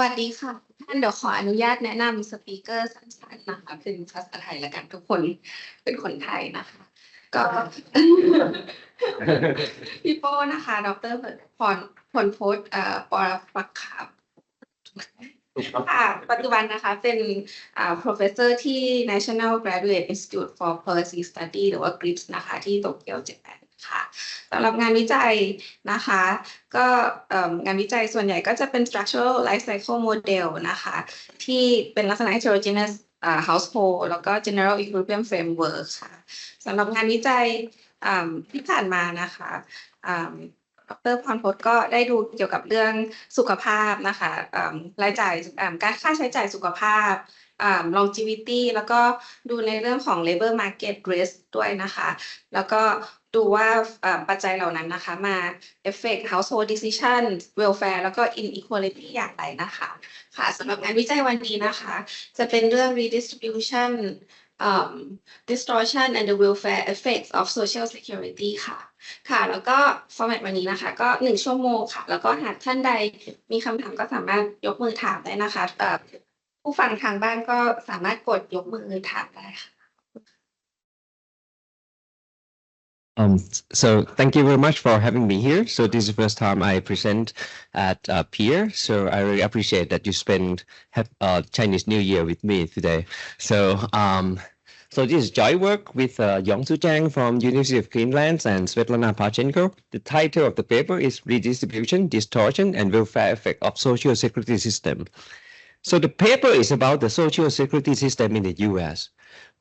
วัสดีค่ะท่านเดี๋ยวขออนุญาตแนะนำสปีกเกอร์สั้นๆนะคะเป็นภาษาไทยละกันทุกคนเป็นคนไทยนะคะก็ พี่โป้นะคะดร.พรพจน์ปรปักษ์ค่ะปัจจุบันนะคะเป็นprofessor ที่ National Graduate Institute for Policy Study หรือว่า GRIPS นะคะที่โตเกียวญี่ปุ่นค่ะสำหรับงานวิจัยนะคะก็งานวิจัยส่วนใหญ่ก็จะเป็น structural life cycle model นะคะที่เป็นลักษณะ heterogeneous household แล้วก็ general equilibrium framework ค่ะสำหรับงานวิจัยที่ผ่านมานะคะดร.พรพจน์ก็ได้ดูเกี่ยวกับเรื่องสุขภาพนะคะรายจ่ายการค่าใช้จ่ายสุขภาพlongevity แล้วก็ดูในเรื่องของ labor market risk ด้วยนะคะแล้วก็ดูว่าปัจจัยเหล่านั้นนะคะมา affect household decision welfare แล้วก็ inequality อย่างไรนะคะค่ะสำหรับงานวิจัยวันนี้นะคะจะเป็นเรื่อง redistribution distortion and the welfare effects of social security ค่ะแล้วก็ format วันนี้นะคะก็1ชั่วโมงค่ะแล้วก็หากท่านใดมีคำถามก็สามารถยกมือถามได้นะคะผู้ฟังทางบ้านก็สามารถกดยกมือถามได้ค่ะ So thank you very much for having me here. So this is the first time I present at PIER. So I really appreciate that you spend Chinese New Year with me today. So this is joint work with Yongsu Zhang from University of Greenland and Svetlana Parchenko. The title of the paper is Redistribution, Distortion, and Welfare Effect of Social Security System. So the paper is about the social security system in the US,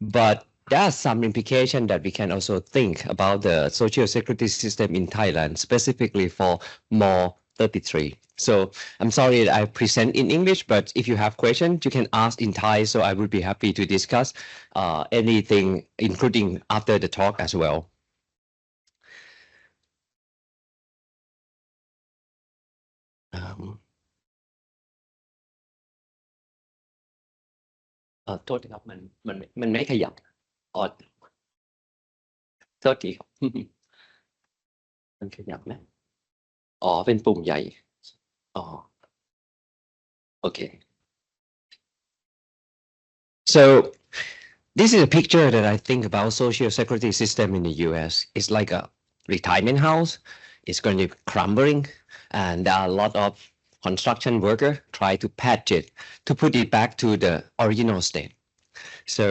but there are some implications that we can also think about the social security system in Thailand, specifically for More 33. So I'm sorry that I present in English, but if you have questions, you can ask in Thai. So I would be happy to discuss anything, including after the talk as well. Thôi thì học mình mấy khởi dập. โทษทีครับ มันขยับไหมอ๋อเป็นปุ่มใหญ่อ๋อโอเค so this is a picture that I think about social security system in the US. It's like a retirement house. It's going to be crumbling, and there are a lot of construction workers try to patch it to put it back to the original state. So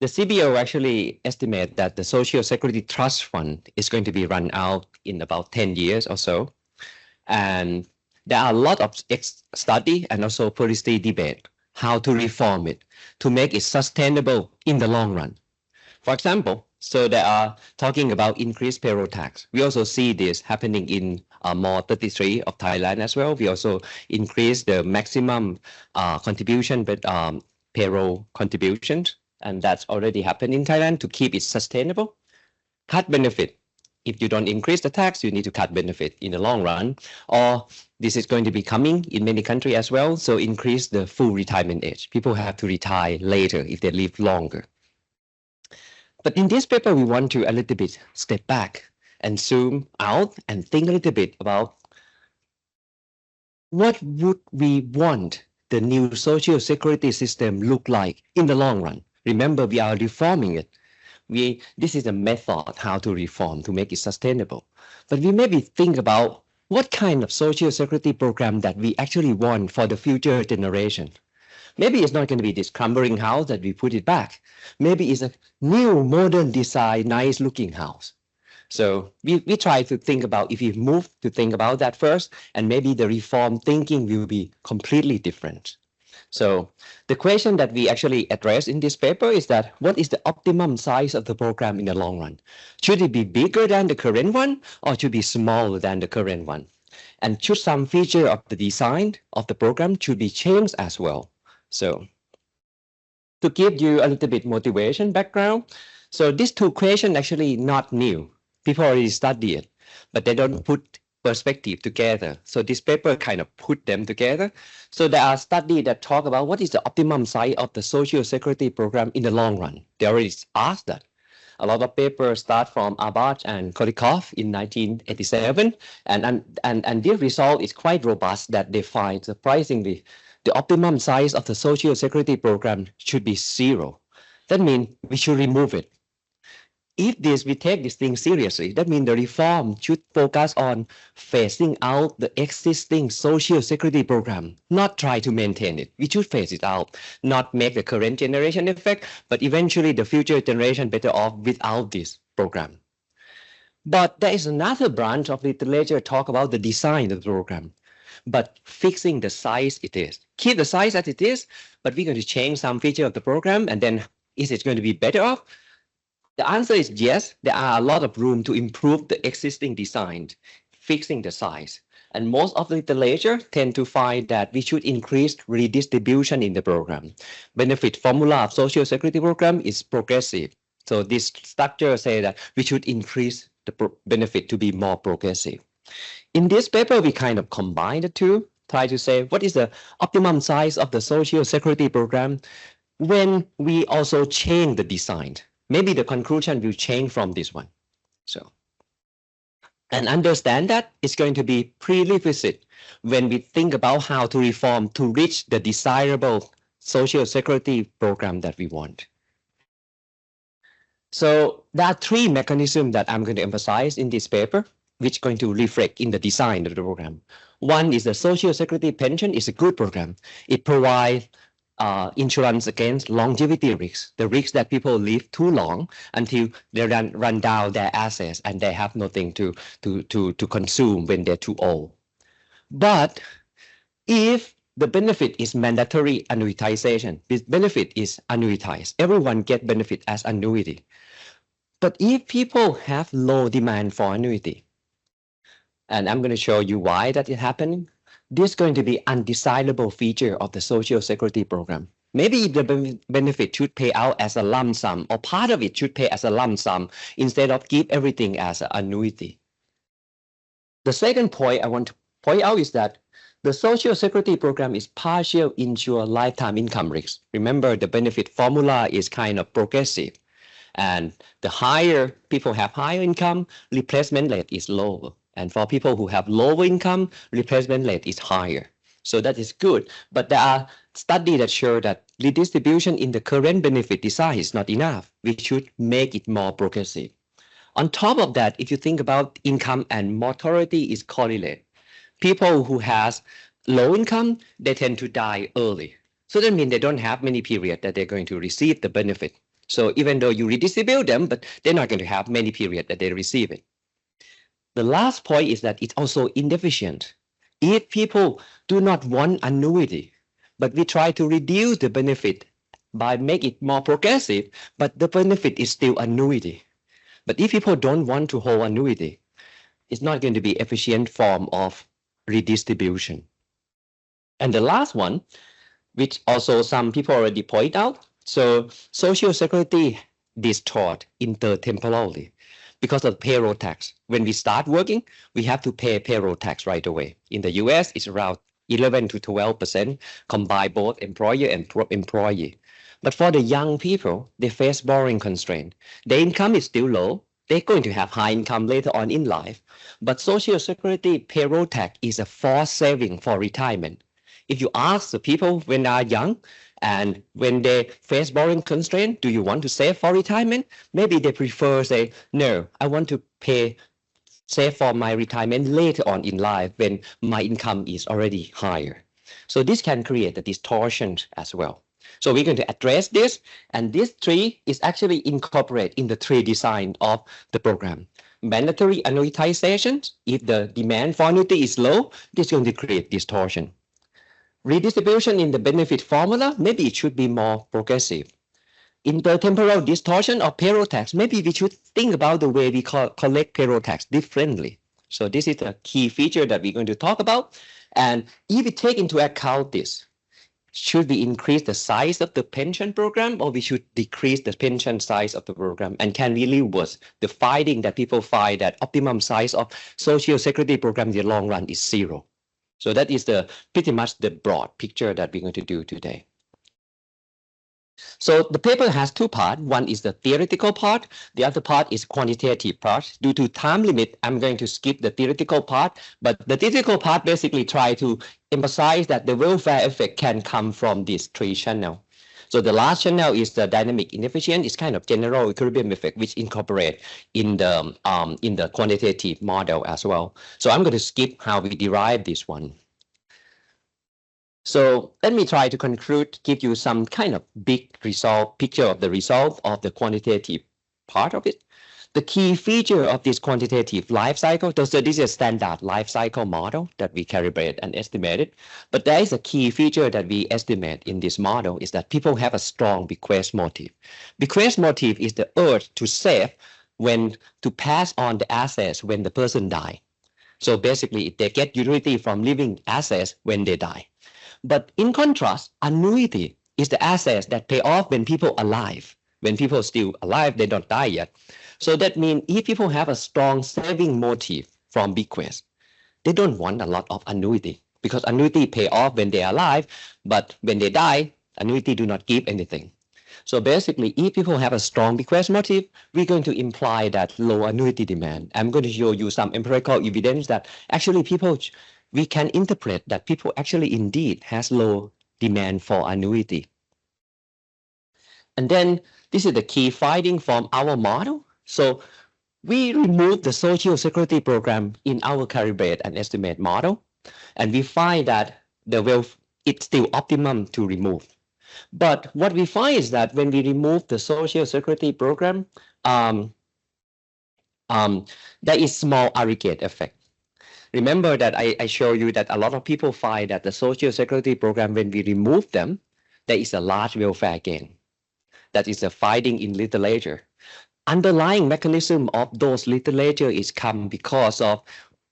the CBO actually estimate that the Social Security Trust Fund is going to be run out in about 10 years or so. And there are a lot of study and also policy debate how to reform it to make it sustainable in the long run. For example, so they are talking about increased payroll tax. We also see this happening in More 33 of Thailand as well. We also increase the maximum contribution, but payroll contributions. And that's already happened in Thailand to keep it sustainable. Cut benefit. If you don't increase the tax, you need to cut benefit in the long run. Or this is going to be coming in many countries as well. So increase the full retirement age. People have to retire later if they live longer. But in this paper, we want to a little bit step back and zoom out and think a little bit about what would we want the new social security system look like in the long run. Remember, we are reforming it. This is a method how to reform to make it sustainable. But we maybe think about what kind of social security program that we actually want for the future generation. Maybe it's not going to be this crumbling house that we put it back. Maybe it's a new modern design, nice looking house. So we try to think about if we move to think about that first, and maybe the reform thinking will be completely different. So the question that we actually address in this paper is that what is the optimum size of the program in the long run? Should it be bigger than the current one, or should it be smaller than the current one? And should some feature of the design of the program should be changed as well? So to give you a little bit motivation background, so these two questions actually not new. People already study it, but they don't put perspective together. So this paper kind of put them together. So there are studies that talk about what is the optimum size of the social security program in the long run. They already asked that. A lot of papers start from Abbott and Kolikov in 1987, and their result is quite robust that they find, surprisingly, the optimum size of the Social Security program should be 0. That means we should remove it. If we take this thing seriously, that means the reform should focus on phasing out the existing Social Security program, not try to maintain it. We should phase it out, not make the current generation effect, but eventually the future generation better off without this program. But there is another branch of literature talk about the design of the program, but fixing the size it is. Keep the size as it is, but we're going to change some feature of the program, and then is it going to be better off? The answer is yes, there are a lot of room to improve the existing design, fixing the size. And most of the literature tend to find that we should increase redistribution in the program. Benefit formula of Social Security program is progressive. So this structure says that we should increase the benefit to be more progressive. In this paper, we kind of combine the two, try to say what is the optimum size of the Social Security program when we also change the design. Maybe the conclusion will change from this one. So, and understand that it's going to be prerequisite when we think about how to reform to reach the desirable Social Security program that we want. So there are 3 mechanisms that I'm going to emphasize in this paper, which are going to reflect in the design of the program. One is the Social Security pension is a good program. It provides insurance against longevity risks, the risk that people live too long until they run down their assets and they have nothing to consume when they're too old. But if the benefit is mandatory annuitization, this benefit is annuitized, everyone gets benefit as annuity. But if people have low demand for annuity, and I'm going to show you why that is happening, this is going to be undesirable feature of the Social Security program. Maybe the benefit should pay out as a lump sum, or part of it should pay as a lump sum instead of give everything as an annuity. The second point I want to point out is that the Social Security program is partial insure lifetime income risk. Remember, the benefit formula is kind of progressive, and the higher people have higher income, replacement rate is lower. And for people who have lower income, replacement rate is higher. So that is good. But there are studies that show that redistribution in the current benefit design is not enough. We should make it more progressive. On top of that, if you think about income and mortality is correlated. People who has low income, they tend to die early. So that means they don't have many periods that they're going to receive the benefit. So even though you redistribute them, but they're not going to have many periods that they receive it. The last point is that it's also inefficient. If people do not want annuity, but we try to reduce the benefit by making it more progressive, but the benefit is still annuity. But if people don't want to hold annuity, it's not going to be efficient form of redistribution. And the last one, which also some people already point out, so Social Security distort intertemporally. Because of payroll tax. When we start working, we have to pay payroll tax right away. In the US, it's around 11 to 12%, combine both employer and employee. But for the young people, they face borrowing constraint. Their income is still low. They're going to have high income later on in life. But Social Security payroll tax is a forced saving for retirement. If you ask the people when they are young, and when they face borrowing constraint, do you want to save for retirement? Maybe they prefer say, no, I want to save for my retirement later on in life when my income is already higher. So this can create a distortion as well. So we're going to address this, and this 3 is actually incorporated in the 3 design of the program. Mandatory annuitization, if the demand for annuity is low, this is going to create distortion. Redistribution in the benefit formula, maybe it should be more progressive. Intertemporal distortion of payroll tax, maybe we should think about the way we collect payroll tax differently. So this is a key feature that we're going to talk about. And if we take into account this, should we increase the size of the pension program, or we should decrease the pension size of the program? And can we live with the finding that people find that optimum size of Social Security program in the long run is 0? So that is pretty much the broad picture that we're going to do today. So the paper has two parts. One is the theoretical part. The other part is quantitative part. Due to time limit, I'm going to skip the theoretical part. But the theoretical part basically try to emphasize that the welfare effect can come from these three channels. So the last channel is the dynamic inefficient. It's kind of general equilibrium effect, which incorporate in the quantitative model as well. So I'm going to skip how we derive this one. So let me try to conclude, give you some kind of big result picture of the result of the quantitative part of it. The key feature of this quantitative life cycle, this is a standard life cycle model that we calibrate and estimated. But there is a key feature that we estimate in this model is that people have a strong bequest motive. Bequest motive is the urge to save when to pass on the assets when the person die. So basically, they get utility from living assets when they die. But in contrast, annuity is the assets that pay off when people are alive. When people are still alive, they don't die yet. So that means if people have a strong saving motive from bequest, they don't want a lot of annuity because annuity pay off when they are alive, but when they die, annuity do not give anything. So basically, if people have a strong bequest motive, we're going to imply that low annuity demand. I'm going to show you some empirical evidence that actually we can interpret that people actually indeed has low demand for annuity. And then this is the key finding from our model. So we remove the social security program in our calibrate and estimate model, and we find that it's still optimum to remove. But what we find is that when we remove the social security program, there is small aggregate effect. Remember that I show you that a lot of people find that the social security program, when we remove them, there is a large welfare gain. That is a finding in literature. Underlying mechanism of those literature is come because of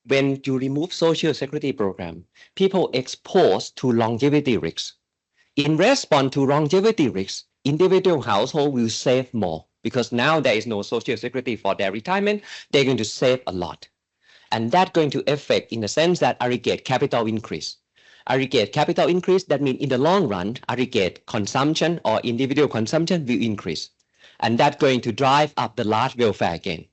when you remove social security program, people exposed to longevity risks. In response to longevity risks, individual household will save more because now there is no social security for their retirement. They're going to save a lot. And that's going to affect in the sense that aggregate capital increase. Aggregate capital increase, that means in the long run, aggregate consumption or individual consumption will increase. And that's going to drive up the large welfare gain.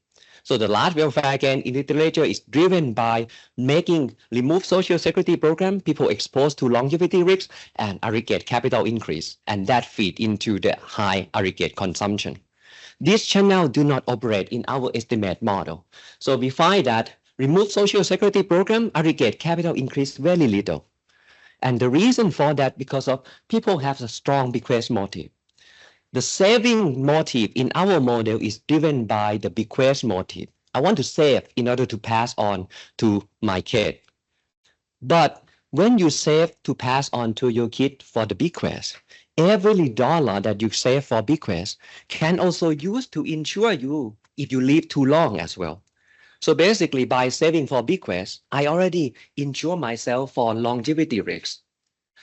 So the large welfare gain in literature is driven by remove social security program, people exposed to longevity risks and aggregate capital increase. And that feed into the high aggregate consumption. These channels do not operate in our estimate model. So we find that remove social security program, aggregate capital increase very little. And the reason for that because of people have a strong bequest motive. The saving motive in our model is driven by the bequest motive. I want to save in order to pass on to my kid. But when you save to pass on to your kid for the bequest, every dollar that you save for bequest can also use to insure you if you live too long as well. So basically, by saving for bequest, I already insure myself for longevity risks.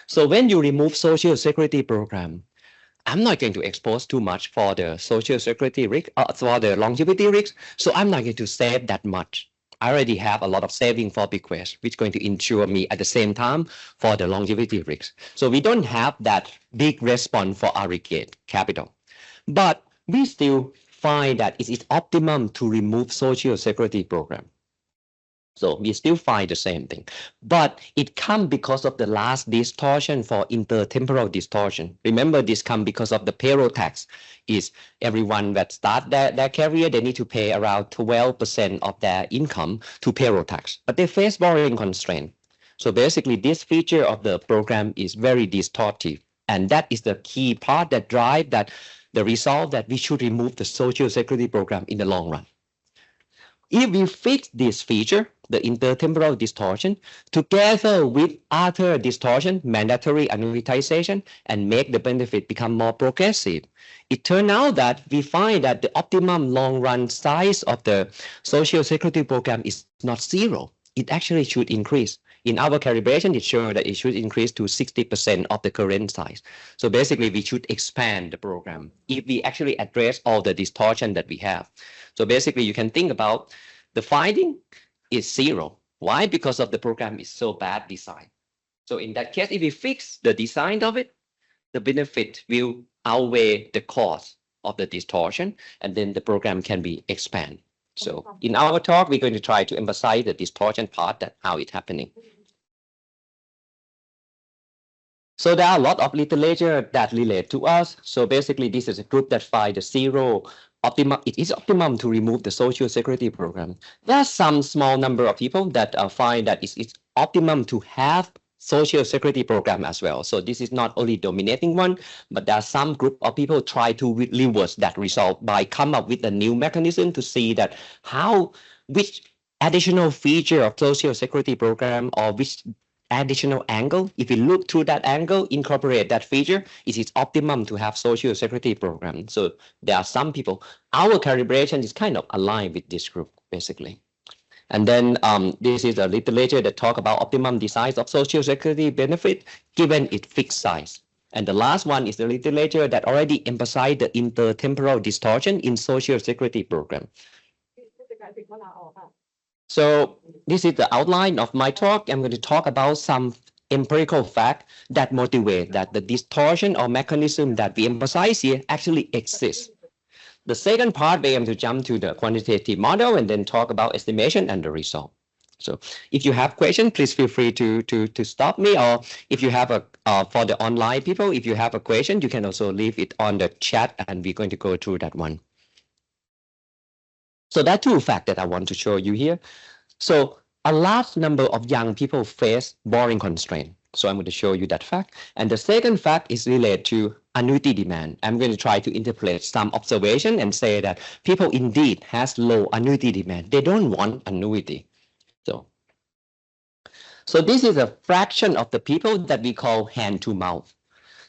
So when you remove social security program, I'm not going to expose too much for the social security risk, for the longevity risk. So I'm not going to save that much. I already have a lot of saving for bequest, which is going to insure me at the same time for the longevity risk. So we don't have that big response for aggregate capital. But we still find that it is optimum to remove social security program. So we still find the same thing, but it comes because of the last distortion for intertemporal distortion. Remember, this comes because of the payroll tax. Is everyone that start their career, they need to pay around 12% of their income to payroll tax, but they face borrowing constraint. So basically, this feature of the program is very distortive, and that is the key part that drives that the result that we should remove the social security program in the long run. If we fix this feature, the intertemporal distortion, together with other distortion, mandatory annuitization, and make the benefit become more progressive, it turned out that we find that the optimum long-run size of the social security program is not zero. It actually should increase. In our calibration, it showed that it should increase to 60% of the current size. So basically, we should expand the program if we actually address all the distortion that we have. So basically, you can think about the finding is zero. Why? Because of the program is so bad designed. So in that case, if we fix the design of it, the benefit will outweigh the cost of the distortion, and then the program can be expanded. So in our talk, we're going to try to emphasize the distortion part, that how it's happening. So there are a lot of literature that relate to us. So basically, this is a group that find the zero optimum. It is optimum to remove the social security program. There are some small number of people that find that it's optimum to have social security program as well. So this is not only dominating one, but there are some group of people try to reverse that result by come up with a new mechanism to see that which additional feature of social security program or which additional angle, if you look through that angle, incorporate that feature, it is optimum to have social security program. So there are some people, our calibration is kind of aligned with this group, basically. And then this is a literature that talk about optimum design of social security benefit given its fixed size. And the last one is the literature that already emphasized the intertemporal distortion in social security program. So this is the outline of my talk. I'm going to talk about some empirical fact that motivate that the distortion or mechanism that we emphasize here actually exists. The second part, we are going to jump to the quantitative model and then talk about estimation and the result. So if you have questions, please feel free to stop me, or if you have for the online people, if you have a question, you can also leave it on the chat and we're going to go through that one. So there are two facts that I want to show you here. So a large number of young people face borrowing constraint. So I'm going to show you that fact. And the second fact is related to annuity demand. I'm going to try to interpret some observation and say that people indeed has low annuity demand. They don't want annuity. So this is a fraction of the people that we call hand to mouth.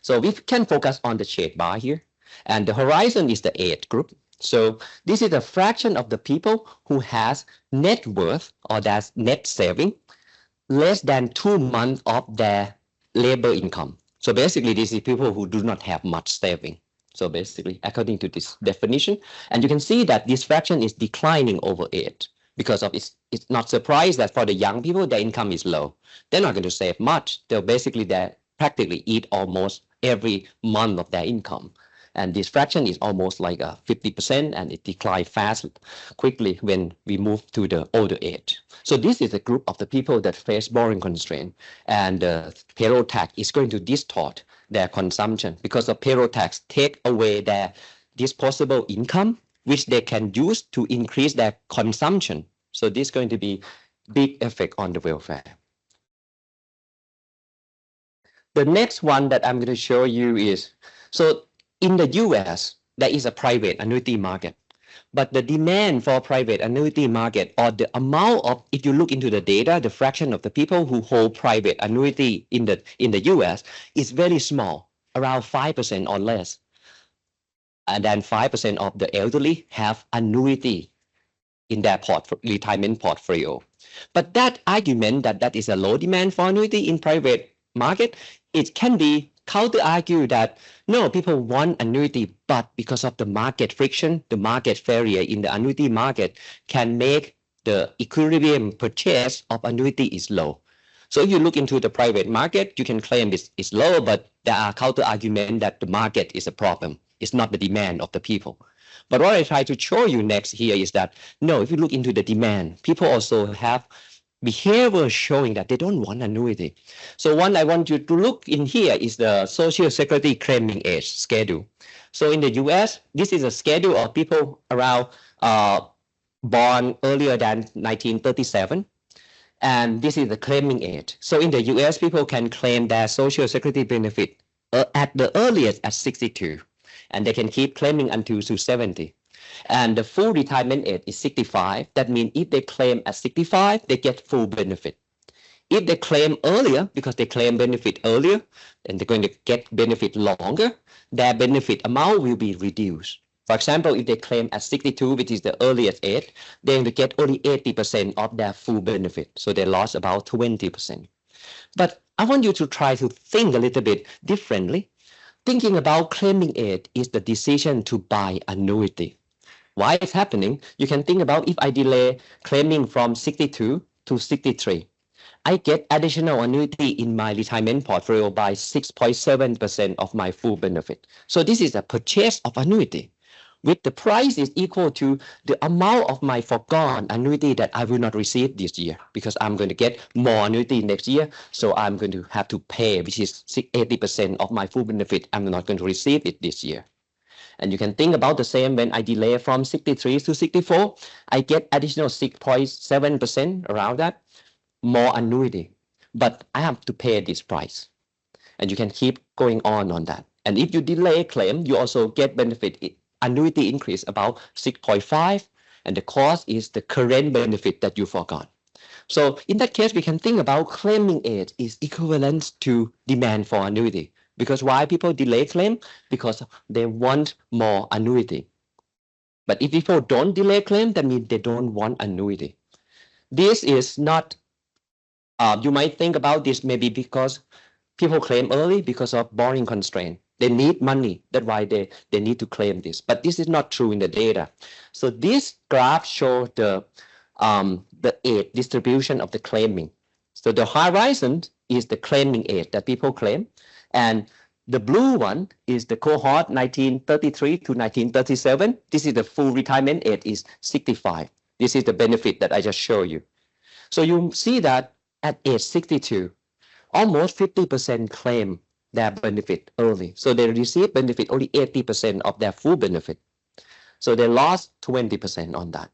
So we can focus on the shade bar here. And the horizon is the age group. So this is a fraction of the people who has net worth or that's net saving less than 2 months of their labor income. So basically, this is people who do not have much saving. So basically, according to this definition, and you can see that this fraction is declining over age because of it's not surprised that for the young people, their income is low. They're not going to save much. They'll basically practically eat almost every month of their income. And this fraction is almost like 50%, and it declines quickly when we move to the older age. So this is a group of the people that face borrowing constraint, and payroll tax is going to distort their consumption because the payroll tax take away their disposable income, which they can use to increase their consumption. So this is going to be big effect on the welfare. The next one that I'm going to show you is, so in the US, there is a private annuity market, but the demand for private annuity market, or the amount of, if you look into the data, the fraction of the people who hold private annuity in the US is very small, around 5% or less. And then 5% of the elderly have annuity in their retirement portfolio. But that argument that is a low demand for annuity in private market, it can be counter-argue that no, people want annuity, but because of the market friction, the market failure in the annuity market can make the equilibrium purchase of annuity is low. So if you look into the private market, you can claim it's low, but there are counter-arguments that the market is a problem. It's not the demand of the people. But what I try to show you next here is that no, if you look into the demand, people also have behavior showing that they don't want annuity. So one I want you to look in here is the Social Security claiming age schedule. So in the US, this is a schedule of people around born earlier than 1937. And this is the claiming age. So in the US, people can claim their Social Security benefit at the earliest at 62. And they can keep claiming until 70. And the full retirement age is 65. That means if they claim at 65, they get full benefit. If they claim earlier, because they claim benefit earlier, and they're going to get benefit longer, their benefit amount will be reduced. For example, if they claim at 62, which is the earliest age, they're going to get only 80% of their full benefit. So they lost about 20%. But I want you to try to think a little bit differently. Thinking about claiming age is the decision to buy annuity. Why it's happening? You can think about if I delay claiming from 62 to 63. I get additional annuity in my retirement portfolio by 6.7% of my full benefit. So this is a purchase of annuity, with the price is equal to the amount of my foregone annuity that I will not receive this year, because I'm going to get more annuity next year. So I'm going to have to pay, which is 80% of my full benefit. I'm not going to receive it this year. And you can think about the same when I delay from 63 to 64, I get additional 6.7% around that, more annuity, but I have to pay this price. And you can keep going on that. And if you delay claim, you also get benefit. Annuity increase about 6.5, and the cost is the current benefit that you forgot. So in that case, we can think about claiming age is equivalent to demand for annuity. Because why people delay claim? Because they want more annuity. But if people don't delay claim, that means they don't want annuity. This is not, you might think about this maybe because people claim early because of borrowing constraint. They need money. That's why they need to claim this. But this is not true in the data. So this graph shows the age distribution of the claiming. So the horizon is the claiming age that people claim. And the blue one is the cohort 1933 to 1937. This is the full retirement age is 65. This is the benefit that I just showed you. So you see that at age 62, almost 50% claim their benefit early. So they receive benefit only 80% of their full benefit. So they lost 20% on that.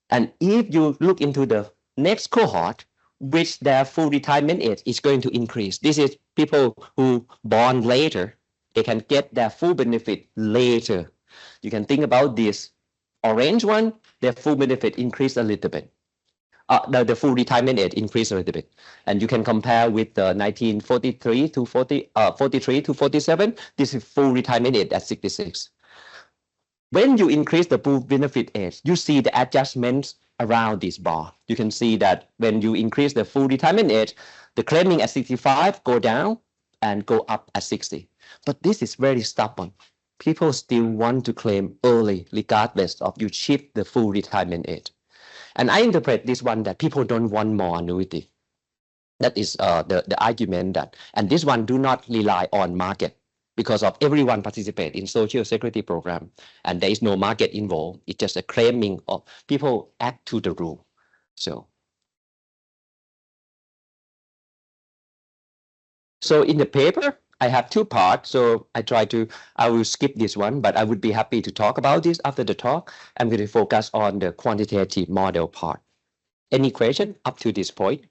And if you look into the next cohort, which their full retirement age is going to increase. This is people who born later. They can get their full benefit later. You can think about this orange one, their full benefit increase a little bit. The full retirement age increased a little bit, and you can compare with the 1943 to 43 to 47. This is full retirement age at 66. When you increase the full benefit age, you see the adjustments around this bar. You can see that when you increase the full retirement age, the claiming at 65 go down and go up at 60. But this is very stubborn. People still want to claim early, regardless of you shift the full retirement age. And I interpret this one that people don't want more annuity. That is the argument that, and this one do not rely on market because of everyone participate in social security program and there is no market involved. It's just a claiming of people act to the rule. So in the paper, I have two parts, so I will skip this one, but I would be happy to talk about this after the talk. I'm going to focus on the quantitative model part. Any question up to this point?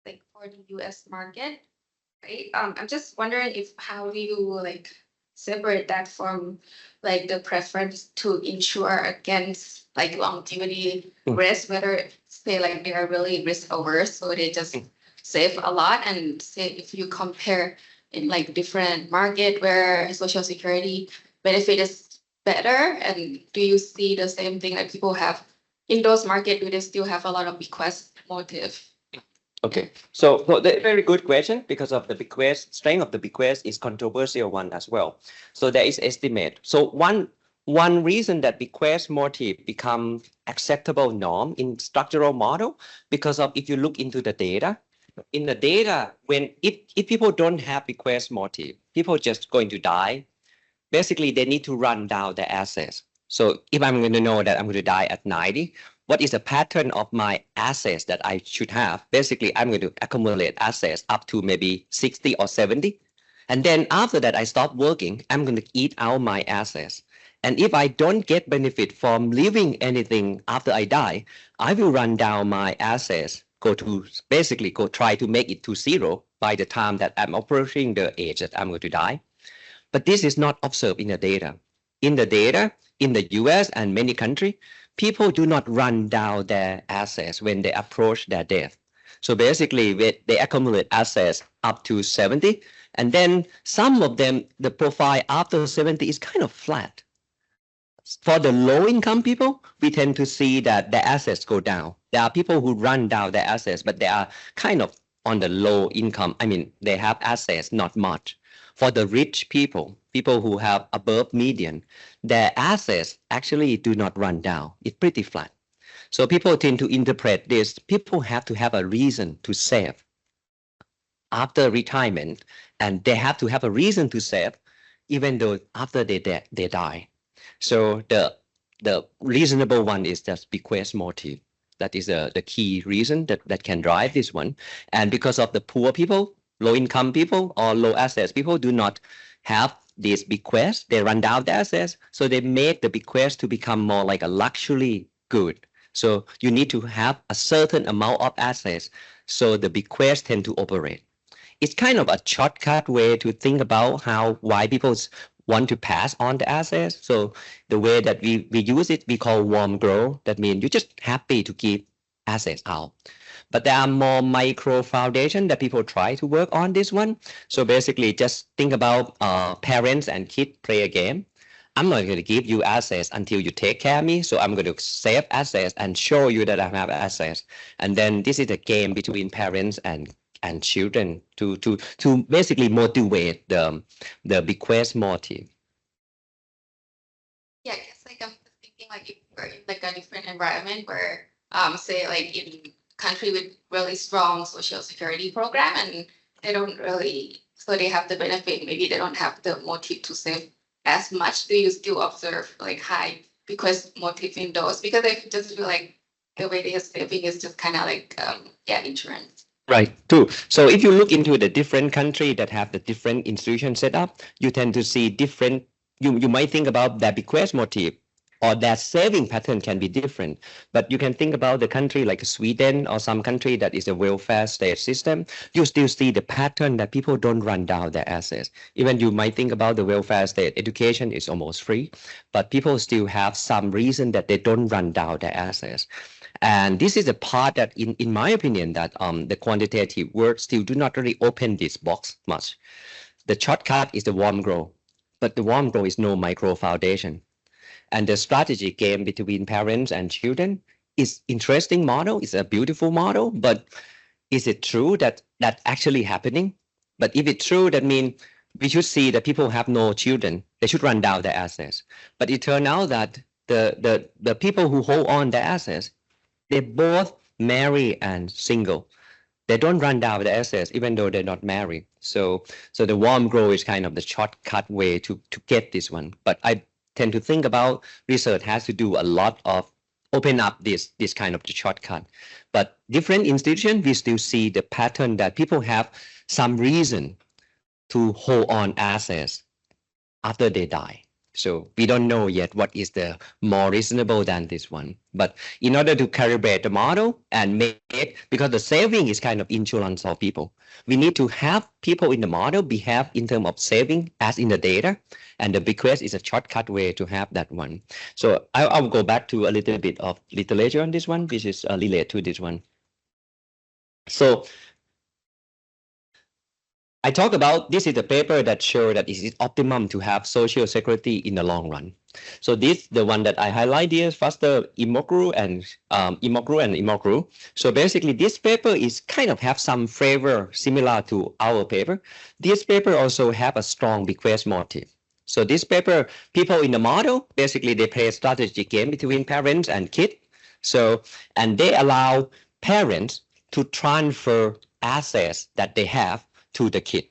Like for the US market, right? I'm just wondering how do you separate that from the preference to insure against longevity risk, whether say they are really risk averse, so they just save a lot, and say if you compare in different market where social security benefit is better, and do you see the same thing that people have in those markets? Do they still have a lot of bequest motive? Okay, so the very good question, because of the bequest, strength of the bequest is controversial one as well. So there is estimate. So one reason that bequest motive become acceptable norm in structural model, because of if you look into the data, in the data, if people don't have bequest motive, people just going to die. Basically, they need to run down their assets. So if I'm going to know that I'm going to die at 90, what is the pattern of my assets that I should have? Basically, I'm going to accumulate assets up to maybe 60 or 70. And then after that, I stop working, I'm going to eat out my assets. And if I don't get benefit from leaving anything after I die, I will run down my assets, go try to make it to zero by the time that I'm approaching the age that I'm going to die. But this is not observed in the data. In the data, in the US and many countries, people do not run down their assets when they approach their death. So basically, they accumulate assets up to 70, and then some of them, the profile after 70 is kind of flat. For the low-income people, we tend to see that their assets go down. There are people who run down their assets, but they are kind of on the low income. I mean, they have assets, not much. For the rich people, people who have above median, their assets actually do not run down. It's pretty flat. So people tend to interpret this. People have to have a reason to save after retirement, and they have to have a reason to save even though after they die. So the reasonable one is just bequest motive. That is the key reason that can drive this one. And because of the poor people, low income people or low assets people do not have these bequests, they run down the assets, so they make the bequest to become more like a luxury good. So you need to have a certain amount of assets so the bequests tend to operate. It's kind of a shortcut way to think about why people want to pass on the assets. So the way that we use it, we call warm growth. That means you're just happy to keep assets out. But there are more micro foundation that people try to work on this one. So basically just think about parents and kids play a game. I'm not going to give you assets until you take care of me. So I'm going to save assets and show you that I have assets. And then this is a game between parents and children to basically motivate the bequest motive. Yeah, I guess like I'm thinking like if we're in like a different environment where say like in country with really strong social security program and they don't really, so they have the benefit, maybe they don't have the motive to save as much. Do you still observe like high bequest motive in those? Because I just feel like the way they are saving is just kind of like insurance. Right, true. So if you look into the different country that have the different institution set up, you tend to see different, you might think about that bequest motive or that saving pattern can be different. But you can think about the country like Sweden or some country that is a welfare state system, you still see the pattern that people don't run down their assets. Even you might think about the welfare state, education is almost free, but people still have some reason that they don't run down their assets. And this is a part that, in my opinion, that the quantitative work still do not really open this box much. The shortcut is the warm growth, but the warm growth is no micro foundation. And the strategy game between parents and children is interesting model, it's a beautiful model, but is it true that that's actually happening? But if it's true, that means we should see that people have no children, they should run down their assets. But it turned out that the people who hold on their assets, they both marry and single. They don't run down the assets even though they're not married. So the warm growth is kind of the shortcut way to get this one. But I tend to think about research has to do a lot of open up this kind of the shortcut. But different institutions, we still see the pattern that people have some reason to hold on assets after they die. So we don't know yet what is the more reasonable than this one. But in order to calibrate the model and make it, because the saving is kind of insurance for people, we need to have people in the model behave in terms of saving as in the data. And the bequest is a shortcut way to have that one. So I'll go back to a little bit of literature on this one, which is related to this one. So I talk about, this is a paper that shows that it is optimum to have social security in the long run. So this, the one that I highlight here, faster Imokru and Imokru. So basically this paper is kind of have some flavor similar to our paper. This paper also have a strong bequest motive. So this paper, people in the model, basically they play a strategy game between parents and kids. So, and they allow parents to transfer assets that they have to the kid.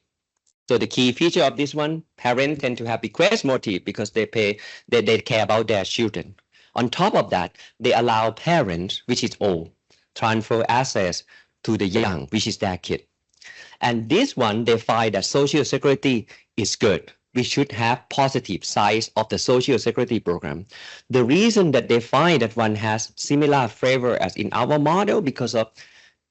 So the key feature of this one, parents tend to have bequest motive because they care about their children. On top of that, they allow parents, which is old, transfer assets to the young, which is their kid. And this one, they find that social security is good. We should have positive sides of the social security program. The reason that they find that one has similar flavor as in our model, because of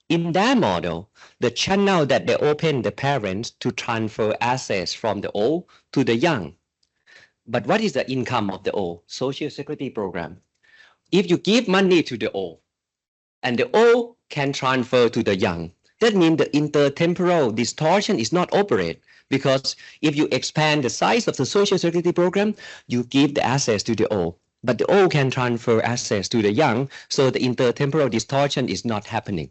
in that model, the channel that they open the parents to transfer assets from the old to the young. But what is the income of the old? Social security program. If you give money to the old, and the old can transfer to the young, that means the intertemporal distortion is not operate. Because if you expand the size of the social security program, you give the assets to the old. But the old can transfer assets to the young, so the intertemporal distortion is not happening.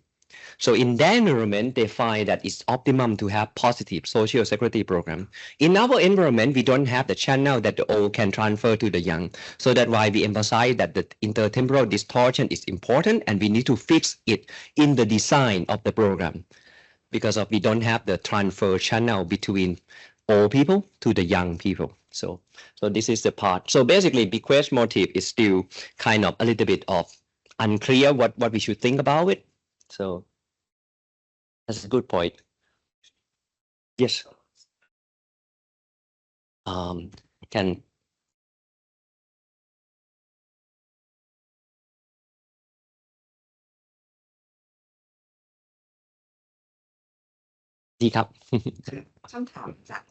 So in that environment, they find that it's optimum to have positive social security program. In our environment, we don't have the channel that the old can transfer to the young. So that's why we emphasize that the intertemporal distortion is important and we need to fix it in the design of the program because we don't have the transfer channel between old people to the young people. So this is the part. So basically, bequest motive is still kind of a little bit of unclear what we should think about it. So that's a good point. Yes. Can ดีครับ คำถามจาก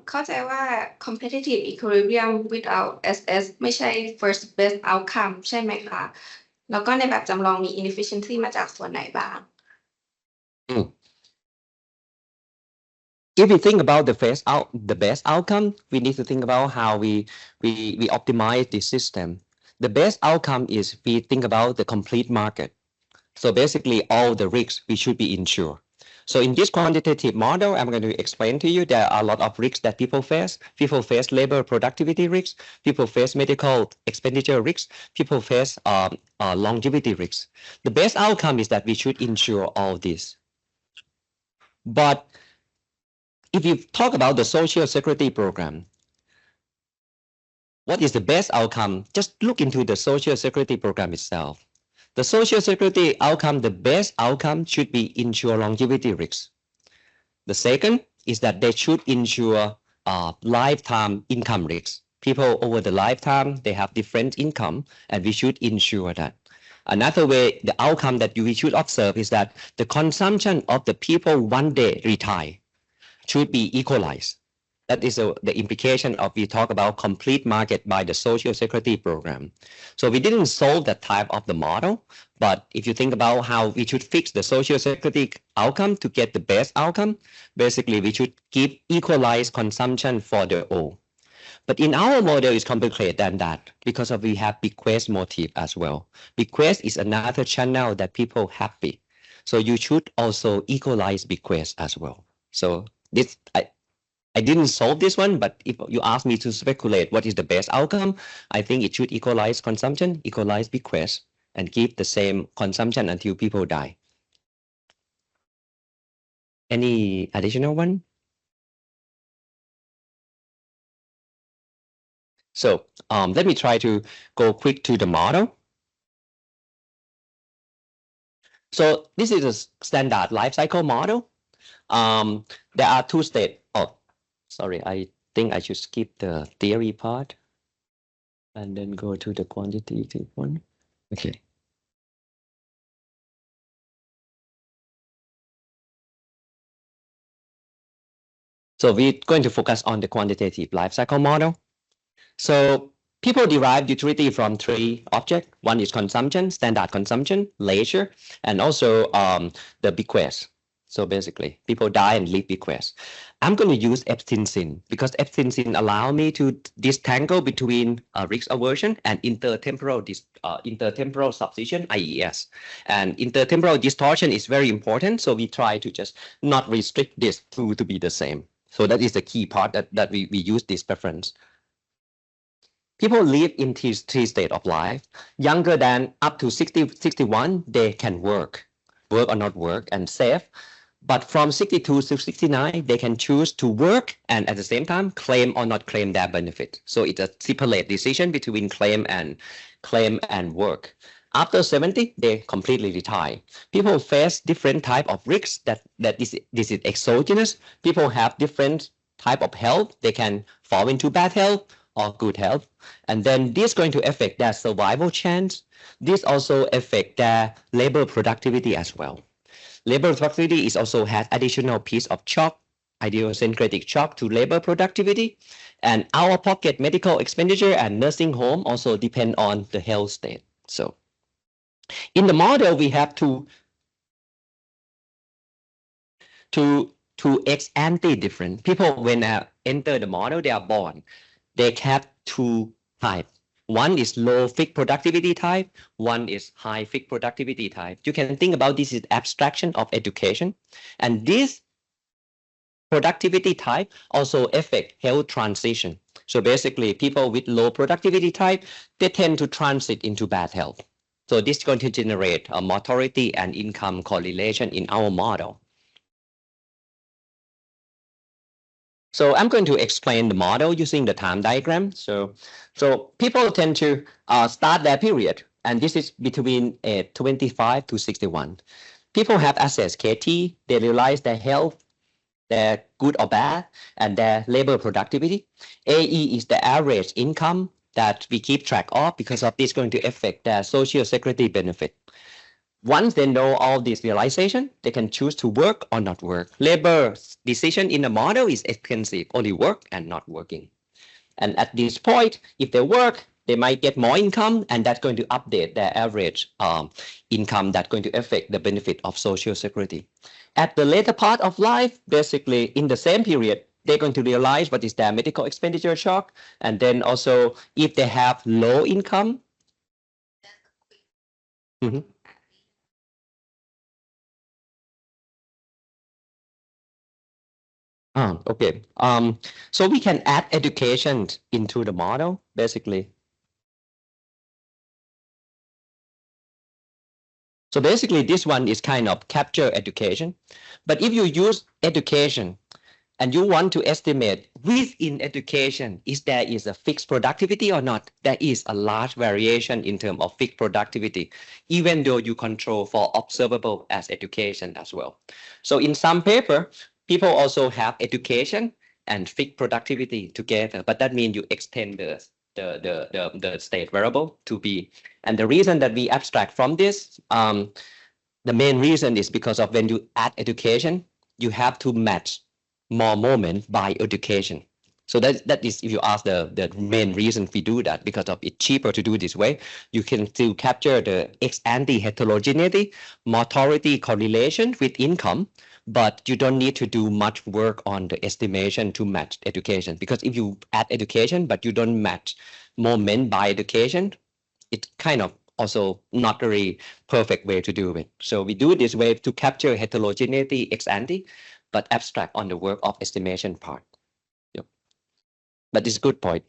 เข้าใจว่า competitive equilibrium without SS ไม่ใช่ first best outcome ใช่ไหมคะแล้วก็ในแบบจำลองมี inefficiency มาจากส่วนไหนบ้าง If we think about the best outcome, we need to think about how we optimize the system. The best outcome is we think about the complete market. So basically, all the risks we should be insured. So in this quantitative model, I'm going to explain to you there are a lot of risks that people face. People face labor productivity risks. People face medical expenditure risks. People face longevity risks. The best outcome is that we should insure all this. But if you talk about the social security program, what is the best outcome? Just look into the social security program itself. The social security outcome, the best outcome should be insure longevity risks. The second is that they should insure lifetime income risks. People over the lifetime, they have different income, and we should insure that. Another way, the outcome that we should observe is that the consumption of the people one day retire should be equalized. That is the implication of we talk about complete market by the social security program. So we didn't solve that type of the model, but if you think about how we should fix the social security outcome to get the best outcome, basically we should give equalized consumption for the all. But in our model, it's complicated than that because we have bequest motive as well. Bequest is another channel that people happy. So you should also equalize bequest as well. So this I didn't solve this one, but if you ask me to speculate what is the best outcome, I think it should equalize consumption, equalize bequest, and keep the same consumption until people die. Any additional one? So let me try to go quick to the model. So this is a standard life cycle model. There are two states. Oh, sorry, I think I should skip the theory part and then go to the quantitative one. Okay. So we're going to focus on the quantitative life cycle model. So people derive utility from three objects. One is consumption, standard consumption, leisure, and also the bequest. So basically, people die and leave bequest. I'm going to use Epstein-Sin because Epstein-Sin allow me to disentangle between risk aversion and intertemporal substitution, IES. And intertemporal distortion is very important. So we try to just not restrict this to be the same. So that is the key part that we use this preference. People live in three states of life. Younger than up to 61, they can work or not work and save. But from 62 to 69, they can choose to work and at the same time claim or not claim their benefit. So it's a separate decision between claim and work. After 70, they completely retire. People face different type of risks that this is exogenous. People have different type of health. They can fall into bad health or good health. And then this is going to affect their survival chance. This also affect their labor productivity as well. Labor productivity is also has additional piece of shock, idiosyncratic shock to labor productivity. And out-of-pocket medical expenditure and nursing home also depend on the health state. So in the model, we have two ex-ante different. People, when enter the model, they are born. They have two types. One is low fixed productivity type, one is high fixed productivity type. You can think about this as abstraction of education. And this productivity type also affect health transition. So basically, people with low productivity type, they tend to transit into bad health. So this is going to generate a mortality and income correlation in our model. So I'm going to explain the model using the time diagram. So people tend to start their period, and this is between 25 to 61. People have assessed KT, they realize their health, their good or bad, and their labor productivity. AE is the average income that we keep track of because of this going to affect their social security benefit. Once they know all this realization, they can choose to work or not work. Labor decision in the model is expensive, only work and not working. And at this point, if they work, they might get more income, and that's going to update their average income that's going to affect the benefit of social security. At the later part of life, basically in the same period, they're going to realize what is their medical expenditure shock. And then also, if they have low income. Mm-hmm. Okay. So we can add education into the model, basically. So basically, this one is kind of capture education. But if you use education and you want to estimate within education, is there is a fixed productivity or not? There is a large variation in terms of fixed productivity, even though you control for observable as education as well. So in some paper, people also have education and fixed productivity together, but that means you extend the state variable to be. And the reason that we abstract from this, the main reason is because of when you add education, you have to match more moment by education. So that is, if you ask the main reason we do that, because of it's cheaper to do this way, you can still capture the ex-ante heterogeneity, mortality correlation with income, but you don't need to do much work on the estimation to match education. Because if you add education, but you don't match moment by education, it's kind of also not a very perfect way to do it. So we do it this way to capture heterogeneity ex-ante, but abstract on the work of estimation part. Yep. But it's a good point.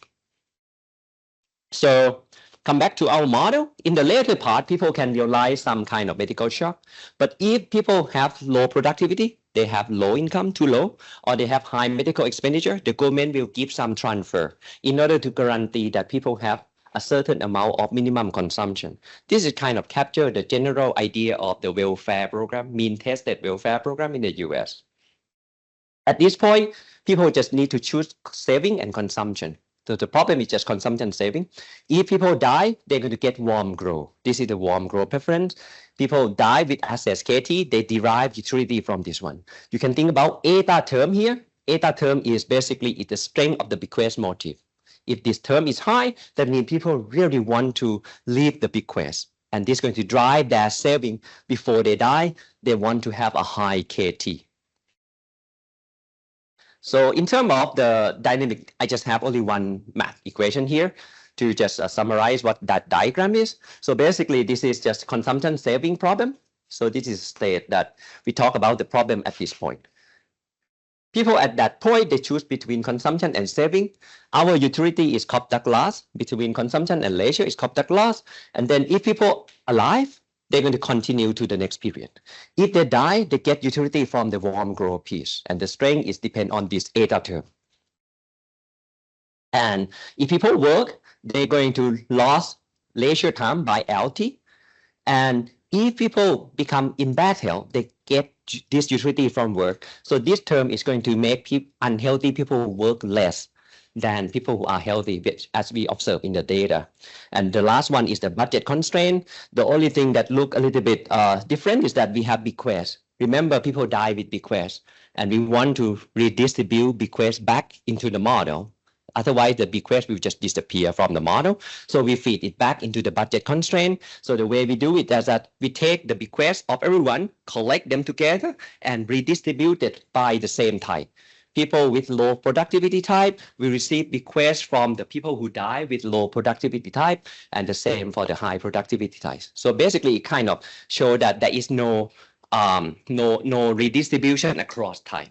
So come back to our model. In the later part, people can realize some kind of medical shock. But if people have low productivity, they have low income, too low, or they have high medical expenditure, the government will give some transfer in order to guarantee that people have a certain amount of minimum consumption. This is kind of capture the general idea of the welfare program, mean tested welfare program in the US. At this point, people just need to choose saving and consumption. So the problem is just consumption saving. If people die, they're going to get warm growth. This is the warm growth preference. People die with assets KT, they derive utility from this one. You can think about eta term here. Eta term is basically the strength of the bequest motive. If this term is high, that means people really want to leave the bequest. And this is going to drive their saving before they die. They want to have a high KT. So in terms of the dynamic, I just have only one math equation here to just summarize what that diagram is. So basically, this is just consumption saving problem. So this is state that we talk about the problem at this point. People at that point, they choose between consumption and saving. Our utility is Cobb-Duck loss. Between consumption and leisure is Cobb-Duck loss. And then if people alive, they're going to continue to the next period. If they die, they get utility from the warm growth piece. And the strength is depend on this eta term. And if people work, they're going to lose leisure time by LT. And if people become in bad health, they get this utility from work. So this term is going to make unhealthy people work less than people who are healthy, which, as we observe in the data. And the last one is the budget constraint. The only thing that look a little bit different is that we have bequest. Remember, people die with bequest, and we want to redistribute bequest back into the model. Otherwise, the bequest will just disappear from the model. So we feed it back into the budget constraint. So the way we do it is that we take the bequest of everyone, collect them together, and redistribute it by the same type. people with low productivity type, we receive bequests from the people who die with low productivity type, and the same for the high productivity types. So basically, it kind of shows that there is no redistribution across time,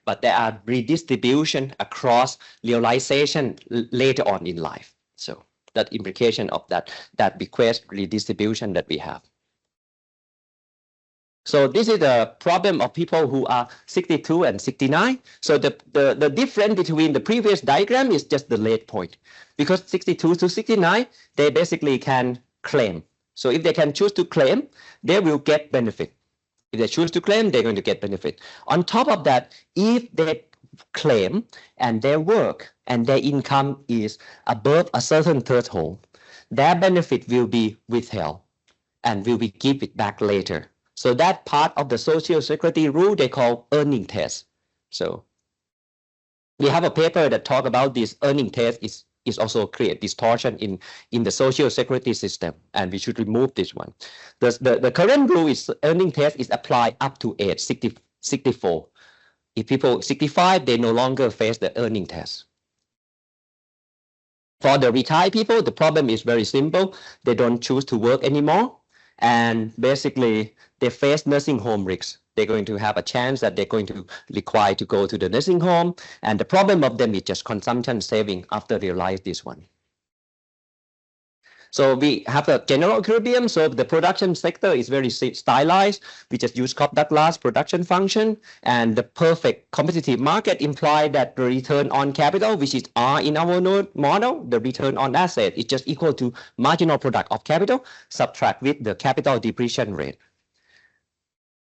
but there are redistribution across realization later on in life. So that implication of that bequest redistribution that we have. So this is the problem of people who are 62 and 69. So the difference between the previous diagram is just the late point, because 62 to 69, they basically can claim. So if they can choose to claim, they will get benefit. If they choose to claim, they're going to get benefit. On top of that, if they claim and their work and their income is above a certain threshold, their benefit will be withheld and will be give it back later. So that part of the Social Security rule they call earning test. So we have a paper that talk about this earning test is also create distortion in the Social Security system, and we should remove this one. The current rule is earning test is applied up to age 64. If people 65, they no longer face the earning test. For the retired people, the problem is very simple. They don't choose to work anymore. And basically, they face nursing home risks. They're going to have a chance that they're going to require to go to the nursing home. And the problem of them is just consumption saving after they realize this one. So we have a general equilibrium. So the production sector is very stylized. We just use Cobb-Douglas production function, and the perfect competitive market implies that the return on capital, which is R in our model, the return on asset is just equal to marginal product of capital, subtract with the capital depreciation rate.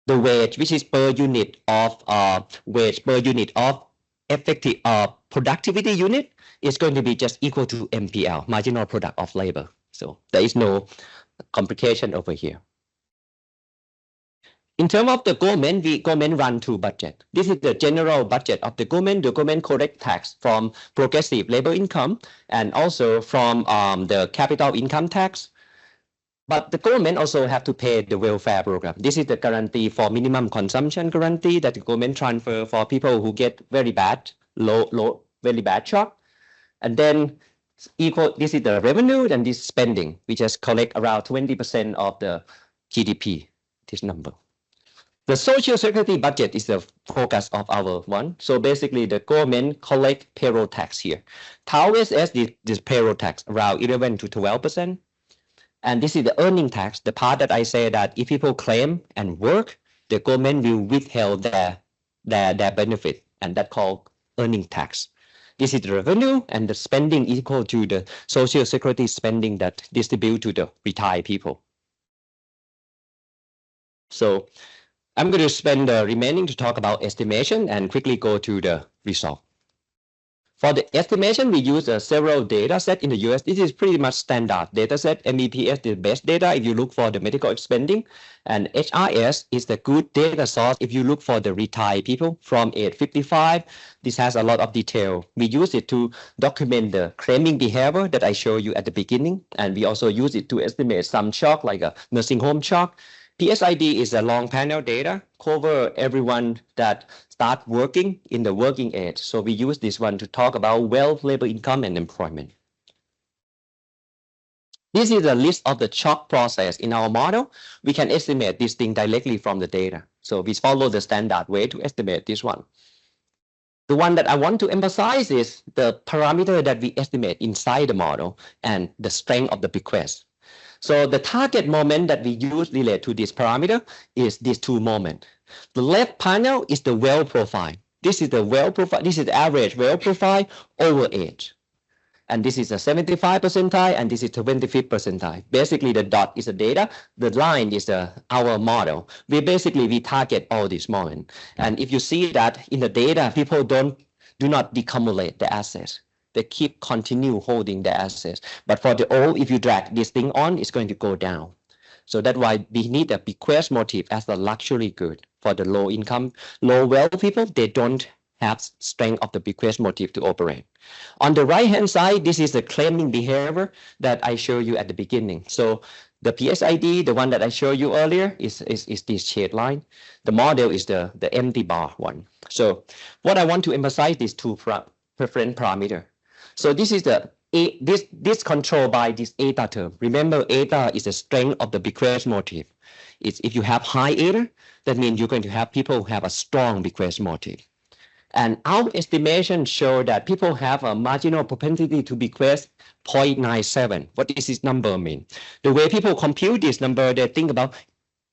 The wage, which is per unit of wage per unit of effective productivity unit, is going to be just equal to MPL, marginal product of labor. So there is no complication over here. In terms of the government run two budget. This is the general budget of the government. The government collect tax from progressive labor income and also from the capital income tax. But the government also have to pay the welfare program. This is the guarantee for minimum consumption guarantee that the government transfer for people who get very bad, very bad shock. And then this is the revenue and this spending. We just collect around 20% of the GDP, this number. The Social Security budget is the focus of our one. So basically the government collect payroll tax here. TAUS is this payroll tax around 11 to 12%. And this is the earning tax, the part that I say that if people claim and work, the government will withhold their benefit, and that's called earning tax. This is the revenue, and the spending equal to the Social Security spending that distribute to the retired people. So I'm going to spend the remaining to talk about estimation and quickly go to the result. For the estimation, we use several data sets in the US. This is pretty much standard data set. MEPS is the best data if you look for the medical spending, and HRS is the good data source if you look for the retired people from age 55. This has a lot of detail. We use it to document the claiming behavior that I showed you at the beginning, and we also use it to estimate some shock like a nursing home shock. PSID is a long panel data, cover everyone that start working in the working age. So we use this one to talk about wealth, labor income, and employment. This is a list of the shock process in our model. We can estimate this thing directly from the data. So we follow the standard way to estimate this one. The one that I want to emphasize is the parameter that we estimate inside the model and the strength of the bequest. So the target moment that we use relate to this parameter is these two moments. The left panel is the wealth profile. This is the wealth profile. This is the average wealth profile over age. And this is a 75th percentile, and this is 25th percentile. Basically, the dot is the data. The line is our model. We target all these moments. And if you see that in the data, people do not decumulate the assets. They continue holding the assets. But for the old, if you drag this thing on, it's going to go down. So that's why we need a bequest motive as a luxury good. For the low income, low wealth people, they don't have strength of the bequest motive to operate. On the right hand side, this is the claiming behavior that I showed you at the beginning. So The PSID, the one that I showed you earlier, is this shade line. The model is the empty bar one. So what I want to emphasize is two preference parameter. So this is this control by this eta term. Remember, eta is the strength of the bequest motive. It's if you have high eta, that means you're going to have people who have a strong bequest motive. And our estimation show that people have a marginal propensity to bequest 0.97. What does this number mean? The way people compute this number, they think about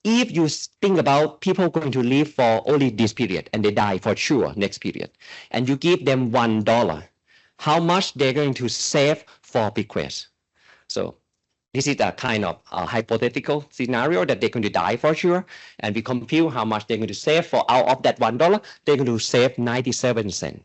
if you think about people going to live for only this period and they die for sure next period, and you give them $1, how much they're going to save for bequest. So this is a kind of a hypothetical scenario that they're going to die for sure, and we compute how much they're going to save for out of that $1, they're going to save 97 cents.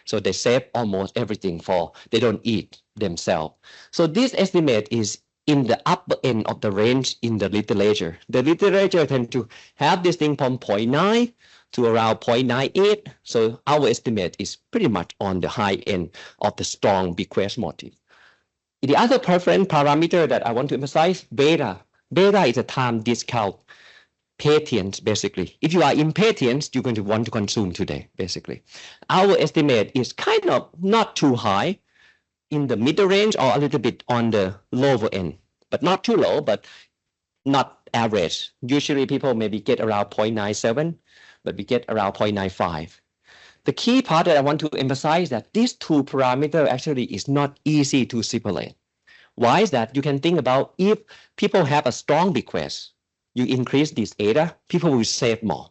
So they save almost everything for, they don't eat themselves. So this estimate is in the upper end of the range in the literature. The literature tend to have this thing from 0.9 to around 0.98. So our estimate is pretty much on the high end of the strong bequest motive. The other preference parameter that I want to emphasize, beta. Beta is a time discount. Patience, basically. If you are impatient, you're going to want to consume today, basically. Our estimate is kind of not too high, in the middle range or a little bit on the lower end, but not too low, but not average. Usually people maybe get around 0.97, but we get around 0.95. The key part that I want to emphasize that these two parameters actually is not easy to separate. Why is that? You can think about if people have a strong bequest, you increase this eta, people will save more.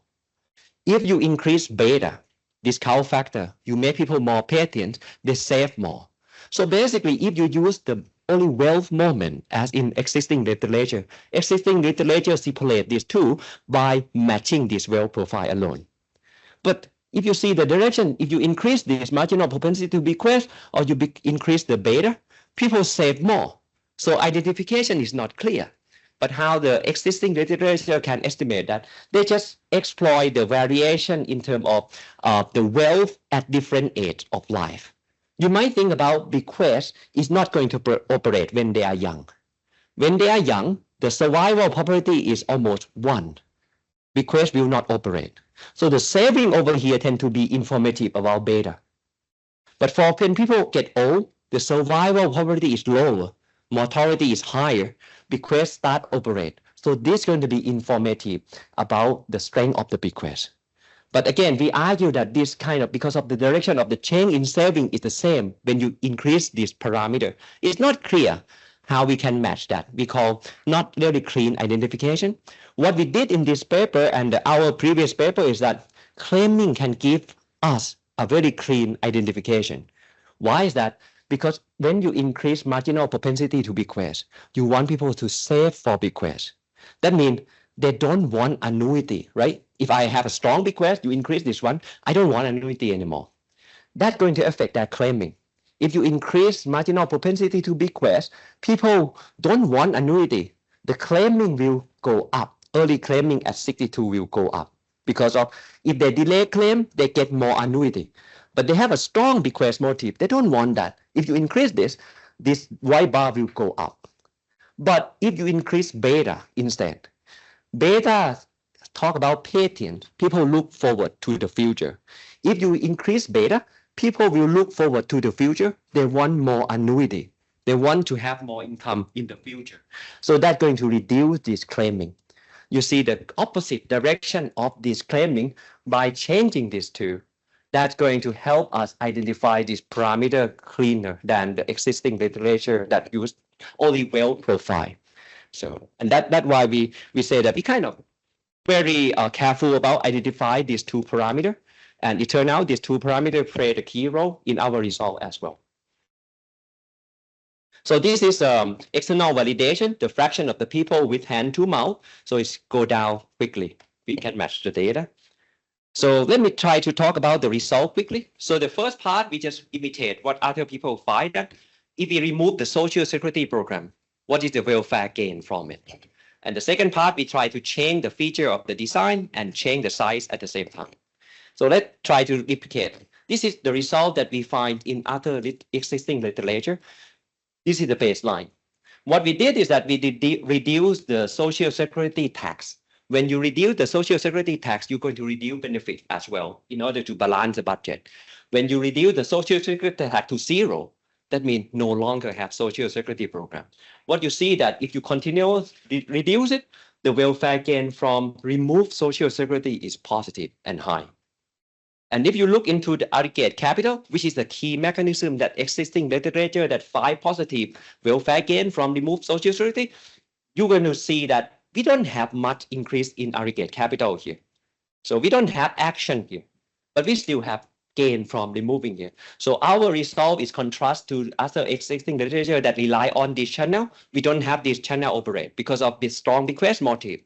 If you increase beta, discount factor, you make people more patient, they save more. So basically, if you use the only wealth moment as in existing literature separate these two by matching this wealth profile alone. But if you see the direction, if you increase this marginal propensity to bequest or you increase the beta, people save more. So identification is not clear. But how the existing literature can estimate that, they just exploit the variation in terms of the wealth at different age of life. You might think about bequest is not going to operate when they are young. When they are young, the survival probability is almost 1. Bequest will not operate. So the saving over here tend to be informative about beta. But for when people get old, the survival probability is lower, mortality is higher, bequest start operate. So this is going to be informative about the strength of the bequest. But again, we argue that this kind of, because of the direction of the change in saving is the same when you increase this parameter. It's not clear how we can match that. We call not really clean identification. What we did in this paper and our previous paper is that claiming can give us a very clean identification. Why is that? Because when you increase marginal propensity to bequest, you want people to save for bequest. That means they don't want annuity, right? If I have a strong bequest, you increase this one, I don't want annuity anymore. That's going to affect that claiming. If you increase marginal propensity to bequest, people don't want annuity. The claiming will go up. Early claiming at 62 will go up. Because of if they delay claim, they get more annuity. But they have a strong bequest motive. They don't want that. If you increase this white bar will go up. But if you increase beta instead, beta talk about patience. People look forward to the future. If you increase beta, people will look forward to the future. They want more annuity. They want to have more income in the future. So that's going to reduce this claiming. You see the opposite direction of this claiming by changing these two. That's going to help us identify this parameter cleaner than the existing literature that used only wealth profile. So, and that's why we say that we kind of very careful about identify these two parameters, and it turned out these two parameters play the key role in our result as well. So this is external validation, the fraction of the people with hand to mouth. So it's go down quickly. We can match the data. So let me try to talk about the result quickly. So the first part, we just imitate what other people find that if we remove the social security program, what is the welfare gain from it? And the second part, we try to change the feature of the design and change the size at the same time. So let's try to replicate. This is the result that we find in other existing literature. This is the baseline. What we did is that we reduce the social security tax. When you reduce the social security tax, you're going to reduce benefit as well in order to balance the budget. When you reduce the social security tax to zero, that means no longer have social security program. What you see that if you continue reduce it, the welfare gain from remove social security is positive and high. And if you look into the aggregate capital, which is the key mechanism that existing literature that find positive welfare gain from removed social security, you're going to see that we don't have much increase in aggregate capital here. So we don't have action here, but we still have gain from removing here. So our result is contrast to other existing literature that rely on this channel. We don't have this channel operate because of this strong bequest motive.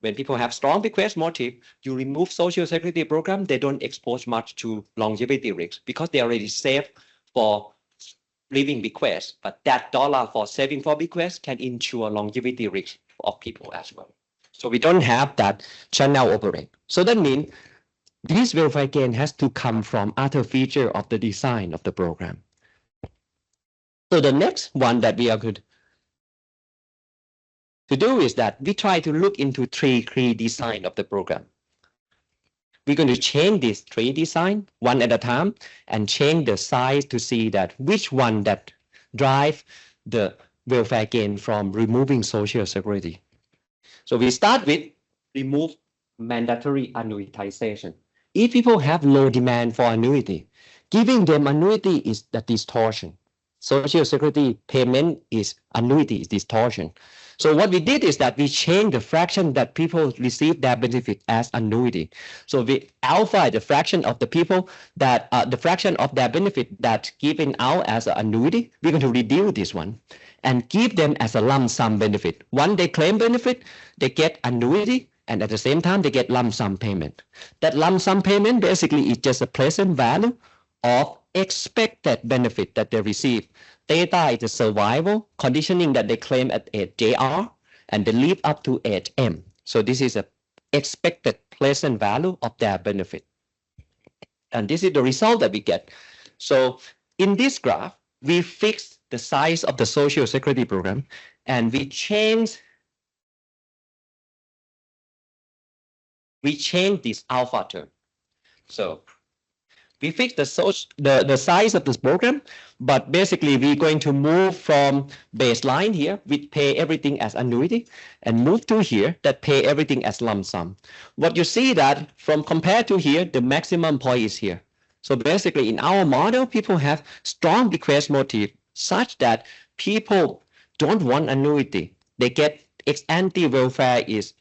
When people have strong bequest motive, you remove social security program, they don't expose much to longevity risk because they already save for living bequest. But that dollar for saving for bequest can ensure longevity risk of people as well. So we don't have that channel operate. So that means this welfare gain has to come from other feature of the design of the program. So the next one that we are good to do is that we try to look into three key design of the program. We're going to change this three design one at a time and change the size to see that which one that drive the welfare gain from removing social security. So we start with remove mandatory annuitization. If people have low demand for annuity, giving them annuity is the distortion. Social security payment is annuity is distortion. So what we did is that we changed the fraction that people receive their benefit as annuity. So we alpha the fraction of the people that the fraction of their benefit that given out as an annuity. We're going to reduce this one and give them as a lump sum benefit. When they claim benefit, they get annuity, and at the same time they get lump sum payment. That lump sum payment basically is just a present value of expected benefit that they receive. Theta is the survival conditioning that they claim at age JR, and they live up to age M. So this is a expected present value of their benefit. And this is the result that we get. So in this graph, we fix the size of the social security program, and we change this alpha term. So we fix the size of this program, but basically we're going to move from baseline here, which pay everything as annuity, and move to here that pay everything as lump sum. What you see that from compared to here, the maximum point is here. So basically in our model, people have strong bequest motive such that people don't want annuity. They get ex-ante welfare is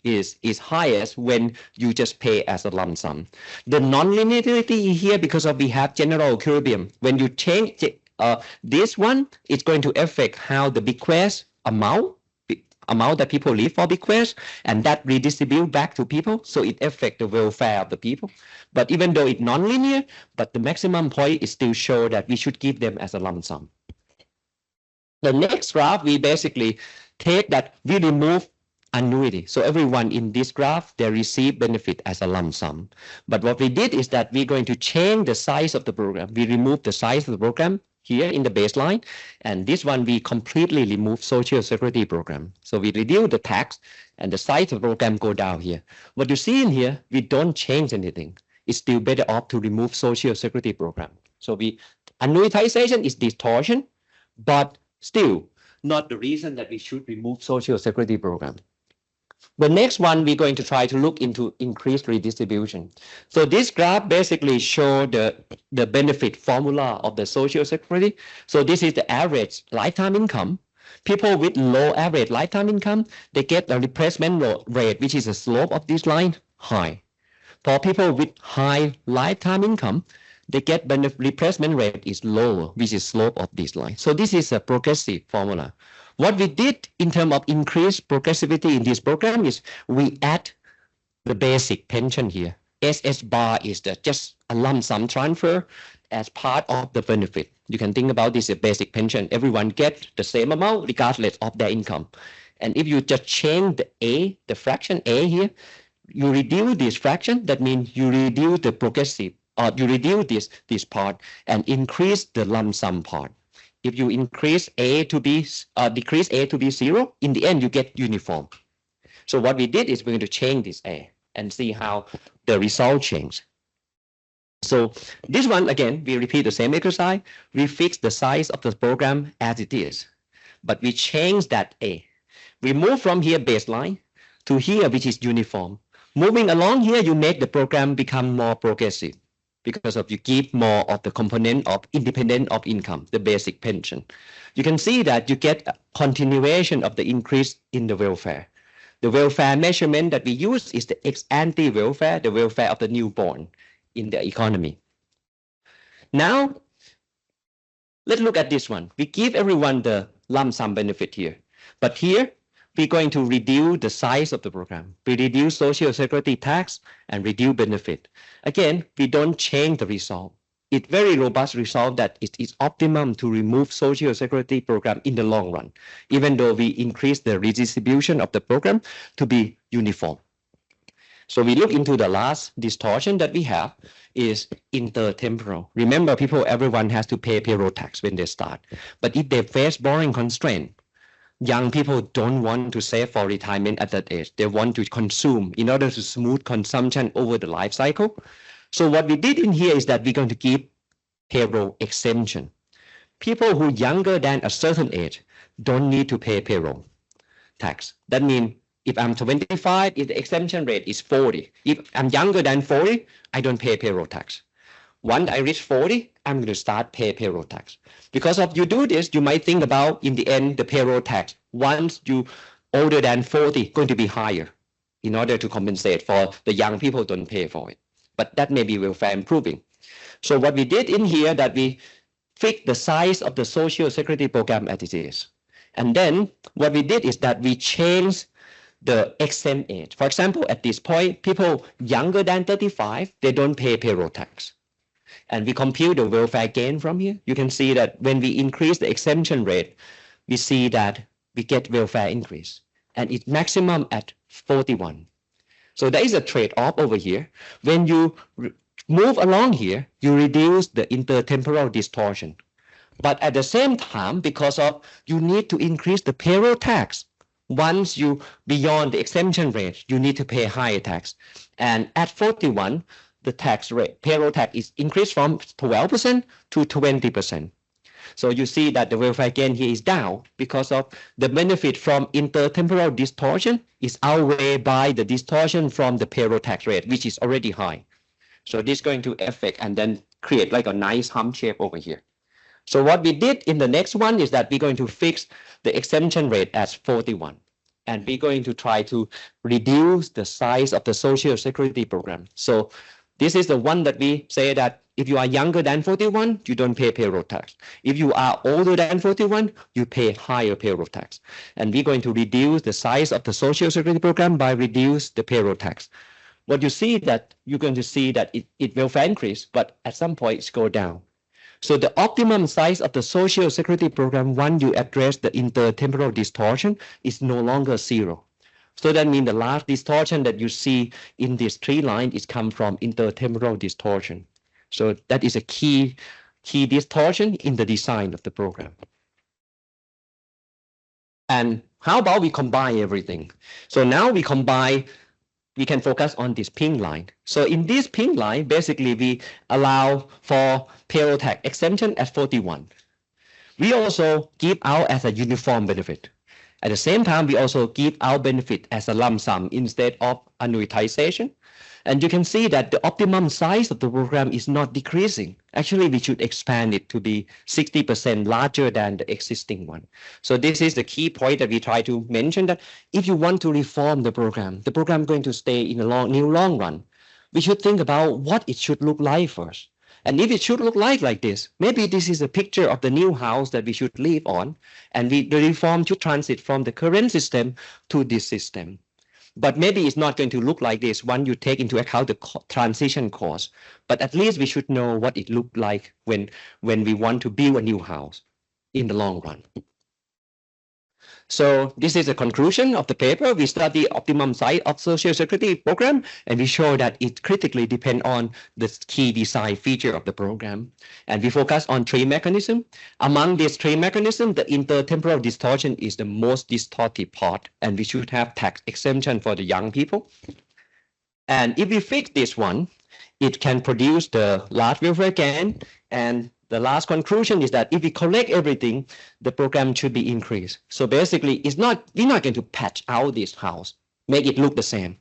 highest when you just pay as a lump sum. The non-linearity here because of we have general equilibrium. When you change this one, it's going to affect how the bequest amount that people leave for bequest, and that redistribute back to people. So it affects the welfare of the people. But even though it's non-linear, but the maximum point is still show that we should give them as a lump sum. The next graph, we basically take that we remove annuity. So everyone in this graph, they receive benefit as a lump sum. But what we did is that we're going to change the size of the program. We remove the size of the program here in the baseline. And this one, we completely remove social security program. So we reduce the tax and the size of the program go down here. What you see in here, we don't change anything. It's still better off to remove social security program. So annuitization is distortion, but still not the reason that we should remove social security program. The next one, we're going to try to look into increased redistribution. So this graph basically shows the benefit formula of the social security. So this is the average lifetime income. People with low average lifetime income, they get a replacement rate, which is the slope of this line, high. For people with high lifetime income, they get replacement rate is lower, which is slope of this line. So this is a progressive formula. What we did in terms of increased progressivity in this program is we add the basic pension here. SS bar is just a lump sum transfer as part of the benefit. You can think about this as a basic pension. Everyone gets the same amount regardless of their income. And if you just change the A, the fraction A here, you reduce this fraction. That means you reduce the progressive. You reduce this part and increase the lump sum part. if you increase A to B, decrease A to be 0, in the end you get uniform. So what we did is we're going to change this A and see how the result changes. So this one, again, we repeat the same exercise. We fix the size of the program as it is, but we change that A. We move from here baseline to here, which is uniform. Moving along here, you make the program become more progressive because of you give more of the component of independent of income, the basic pension. You can see that you get a continuation of the increase in the welfare. The welfare measurement that we use is the ex-ante welfare, the welfare of the newborn in the economy. Now, let's look at this one. We give everyone the lump sum benefit here, but here we're going to reduce the size of the program. We reduce social security tax and reduce benefit. Again, we don't change the result. It's very robust result that it is optimum to remove social security program in the long run, even though we increase the redistribution of the program to be uniform. So we look into the last distortion that we have is intertemporal. Remember, everyone has to pay payroll tax when they start. But if they face borrowing constraint, young people don't want to save for retirement at that age. They want to consume in order to smooth consumption over the life cycle. So what we did in here is that we're going to give payroll exemption. People who are younger than a certain age don't need to pay payroll tax. That means if I'm 25, if the exemption rate is 40, if I'm younger than 40, I don't pay payroll tax. Once I reach 40, I'm going to start pay payroll tax. Because of you do this, you might think about in the end, the payroll tax, once you older than 40, going to be higher in order to compensate for the young people don't pay for it. But that may be welfare improving. So what we did in here that we fixed the size of the social security program as it is. And then what we did is that we changed the exempt age. For example, at this point, people younger than 35, they don't pay payroll tax. And we compute the welfare gain from here. You can see that when we increase the exemption rate, we see that we get welfare increase. And it's maximum at 41. So there is a trade-off over here. When you move along here, you reduce the intertemporal distortion. But at the same time, because of you need to increase the payroll tax, once you beyond the exemption rate, you need to pay higher tax. And at 41, the tax rate, payroll tax is increased from 12% to 20%. So you see that the welfare gain here is down because of the benefit from intertemporal distortion is outweighed by the distortion from the payroll tax rate, which is already high. So this is going to affect and then create like a nice hump shape over here. So what we did in the next one is that we're going to fix the exemption rate as 41. And we're going to try to reduce the size of the social security program. So this is the one that we say that if you are younger than 41, you don't pay payroll tax. If you are older than 41, you pay higher payroll tax. And we're going to reduce the size of the social security program by reduce the payroll tax. What you see that you're going to see that it will increase, but at some point it's go down. So the optimum size of the social security program, once you address the intertemporal distortion, is no longer 0. So that means the last distortion that you see in this tree line is come from intertemporal distortion. So that is a key distortion in the design of the program. And how about we combine everything? So now we can focus on this pink line. So in this pink line, basically we allow for payroll tax exemption at 41. We also give out as a uniform benefit. At the same time, we also give out benefit as a lump sum instead of annuitization. And you can see that the optimum size of the program is not decreasing. Actually, we should expand it to be 60% larger than the existing one. So this is the key point that we try to mention, that if you want to reform the program is going to stay in the long run. We should think about what it should look like first. And if it should look like this, maybe this is a picture of the new house that we should live on, and the reform should transit from the current system to this system. But maybe it's not going to look like this when you take into account the transition cost. But at least we should know what it looked like when we want to build a new house in the long run. So this is a conclusion of the paper. We study optimum size of Social Security program, and we show that it critically depends on the key design feature of the program. And we focus on three mechanisms. Among these three mechanisms, the intertemporal distortion is the most distorted part, and we should have tax exemption for the young people. And if we fix this one, it can produce the large welfare gain. And the last conclusion is that if we collect everything, the program should be increased. So basically, we're not going to patch out this house, make it look the same.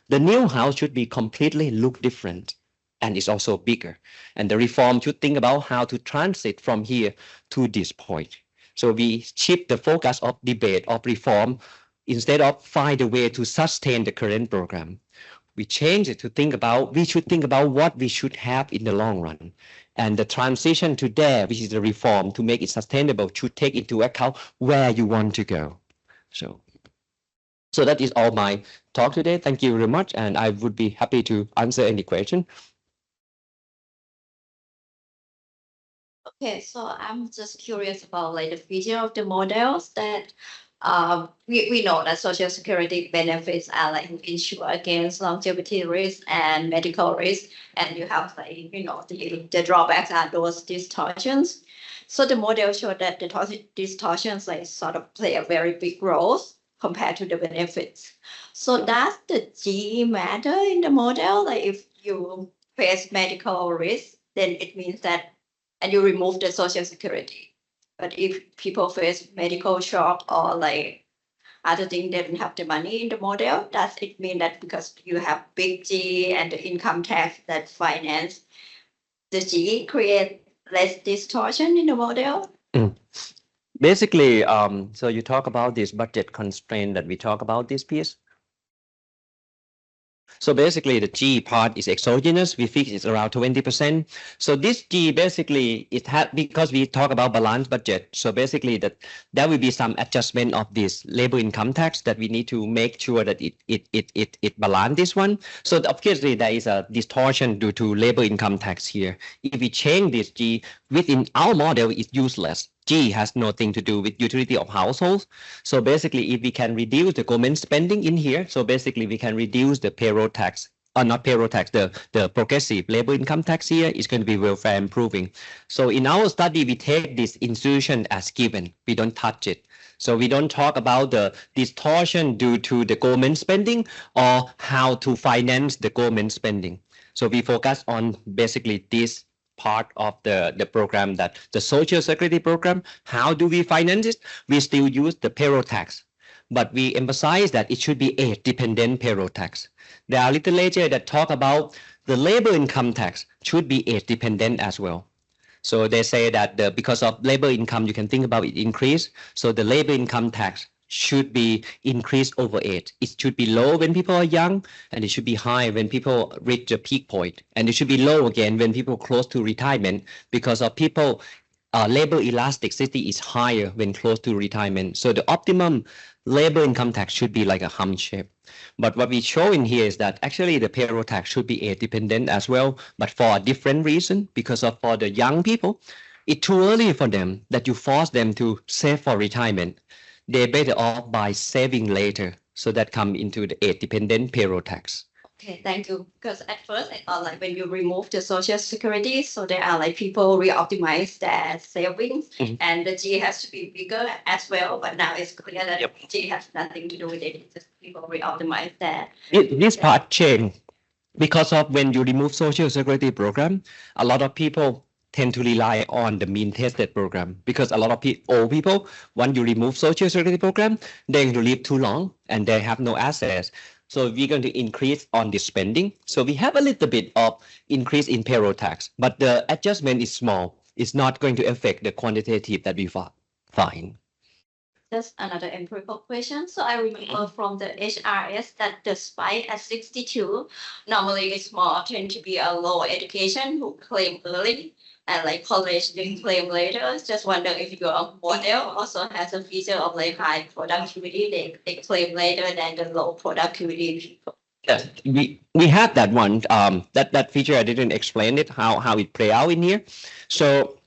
The new house should be completely look different, and it's also bigger. And the reform should think about how to transit from here to this point. So we shift the focus of debate of reform instead of find a way to sustain the current program. We change it to we should think about what we should have in the long run. And the transition to there, which is the reform to make it sustainable, should take into account where you want to go. So that is all my talk today. Thank you very much. And I would be happy to answer any question. Okay, so I'm just curious about like the feature of the models that we know that Social Security benefits are like insure against longevity risk and medical risk, and you have like the drawbacks are those distortions. So the model showed that the distortions like sort of play a very big role compared to the benefits. So does the G matter in the model? Like if you face medical risk, then it means that and you remove the Social Security. But if people face medical shock or like other things, they don't have the money in the model, does it mean that because you have big G and the income tax that finance the G create less distortion in the model? Basically, so you talk about this budget constraint that we talk about this piece. So basically the G part is exogenous. We fix it's around 20%. So this G basically it had because we talk about balanced budget. So basically there will be some adjustment of this labor income tax that we need to make sure that it balance this one. So obviously there is a distortion due to labor income tax here. If we change this G within our model, it's useless. G has nothing to do with utility of households. So basically, if we can reduce the government spending in here, so basically we can reduce the payroll tax, or not payroll tax, the progressive labor income tax here is going to be welfare improving. So in our study, we take this institution as given. We don't touch it. So we don't talk about the distortion due to the government spending or how to finance the government spending. So we focus on basically this part of the program, that the Social Security program, how do we finance it? We still use the payroll tax, but we emphasize that it should be age-dependent payroll tax. There are literature that talk about the labor income tax should be age-dependent as well. So they say that because of labor income, you can think about it increase. So the labor income tax should be increased over age. It should be low when people are young, and it should be high when people reach the peak point. And it should be low again when people close to retirement, because of people, labor elasticity is higher when close to retirement. So the optimum labor income tax should be like a hump shape. But what we show in here is that actually the payroll tax should be age dependent as well, but for a different reason, because of for the young people, it's too early for them that you force them to save for retirement. They're better off by saving later. So that come into the age-dependent payroll tax. Okay, thank you. Because at first I thought like when you remove the Social Security, so there are like people re-optimize their savings, and the G has to be bigger as well. But now it's clear that G has nothing to do with it. It's just people re-optimize that. This part changed because of when you remove Social Security program, a lot of people tend to rely on the mean tested program, because a lot of old people, when you remove Social Security program, they're going to live too long and they have no assets. So we're going to increase on the spending. So we have a little bit of increase in payroll tax, but the adjustment is small. It's not going to affect the quantitative that we find. That's another empirical question. So I remember from the HRS that the spike at 62 normally is more tend to be a low education who claim early, and like college didn't claim later. Just wonder if your model also has a feature of like high productivity. They claim later than the low productivity people. Yes, we have that one. That feature I didn't explain it how it play out in here. So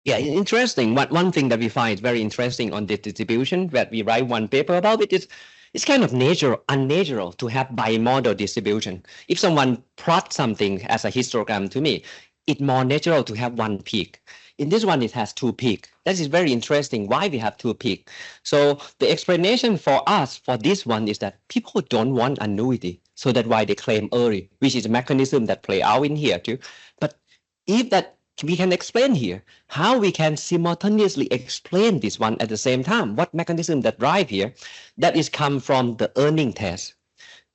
Yeah, interesting. One thing that we find very interesting on this distribution that we write one paper about it is it's kind of unnatural to have bimodal distribution. If someone plots something as a histogram to me, it's more natural to have one peak. In this one, it has two peaks. That is very interesting why we have two peaks. So the explanation for us for this one is that people don't want annuity. So that's why they claim early, which is a mechanism that play out in here too. But if that we can explain here how we can simultaneously explain this one at the same time. What mechanism that drive here? That is come from the earning test.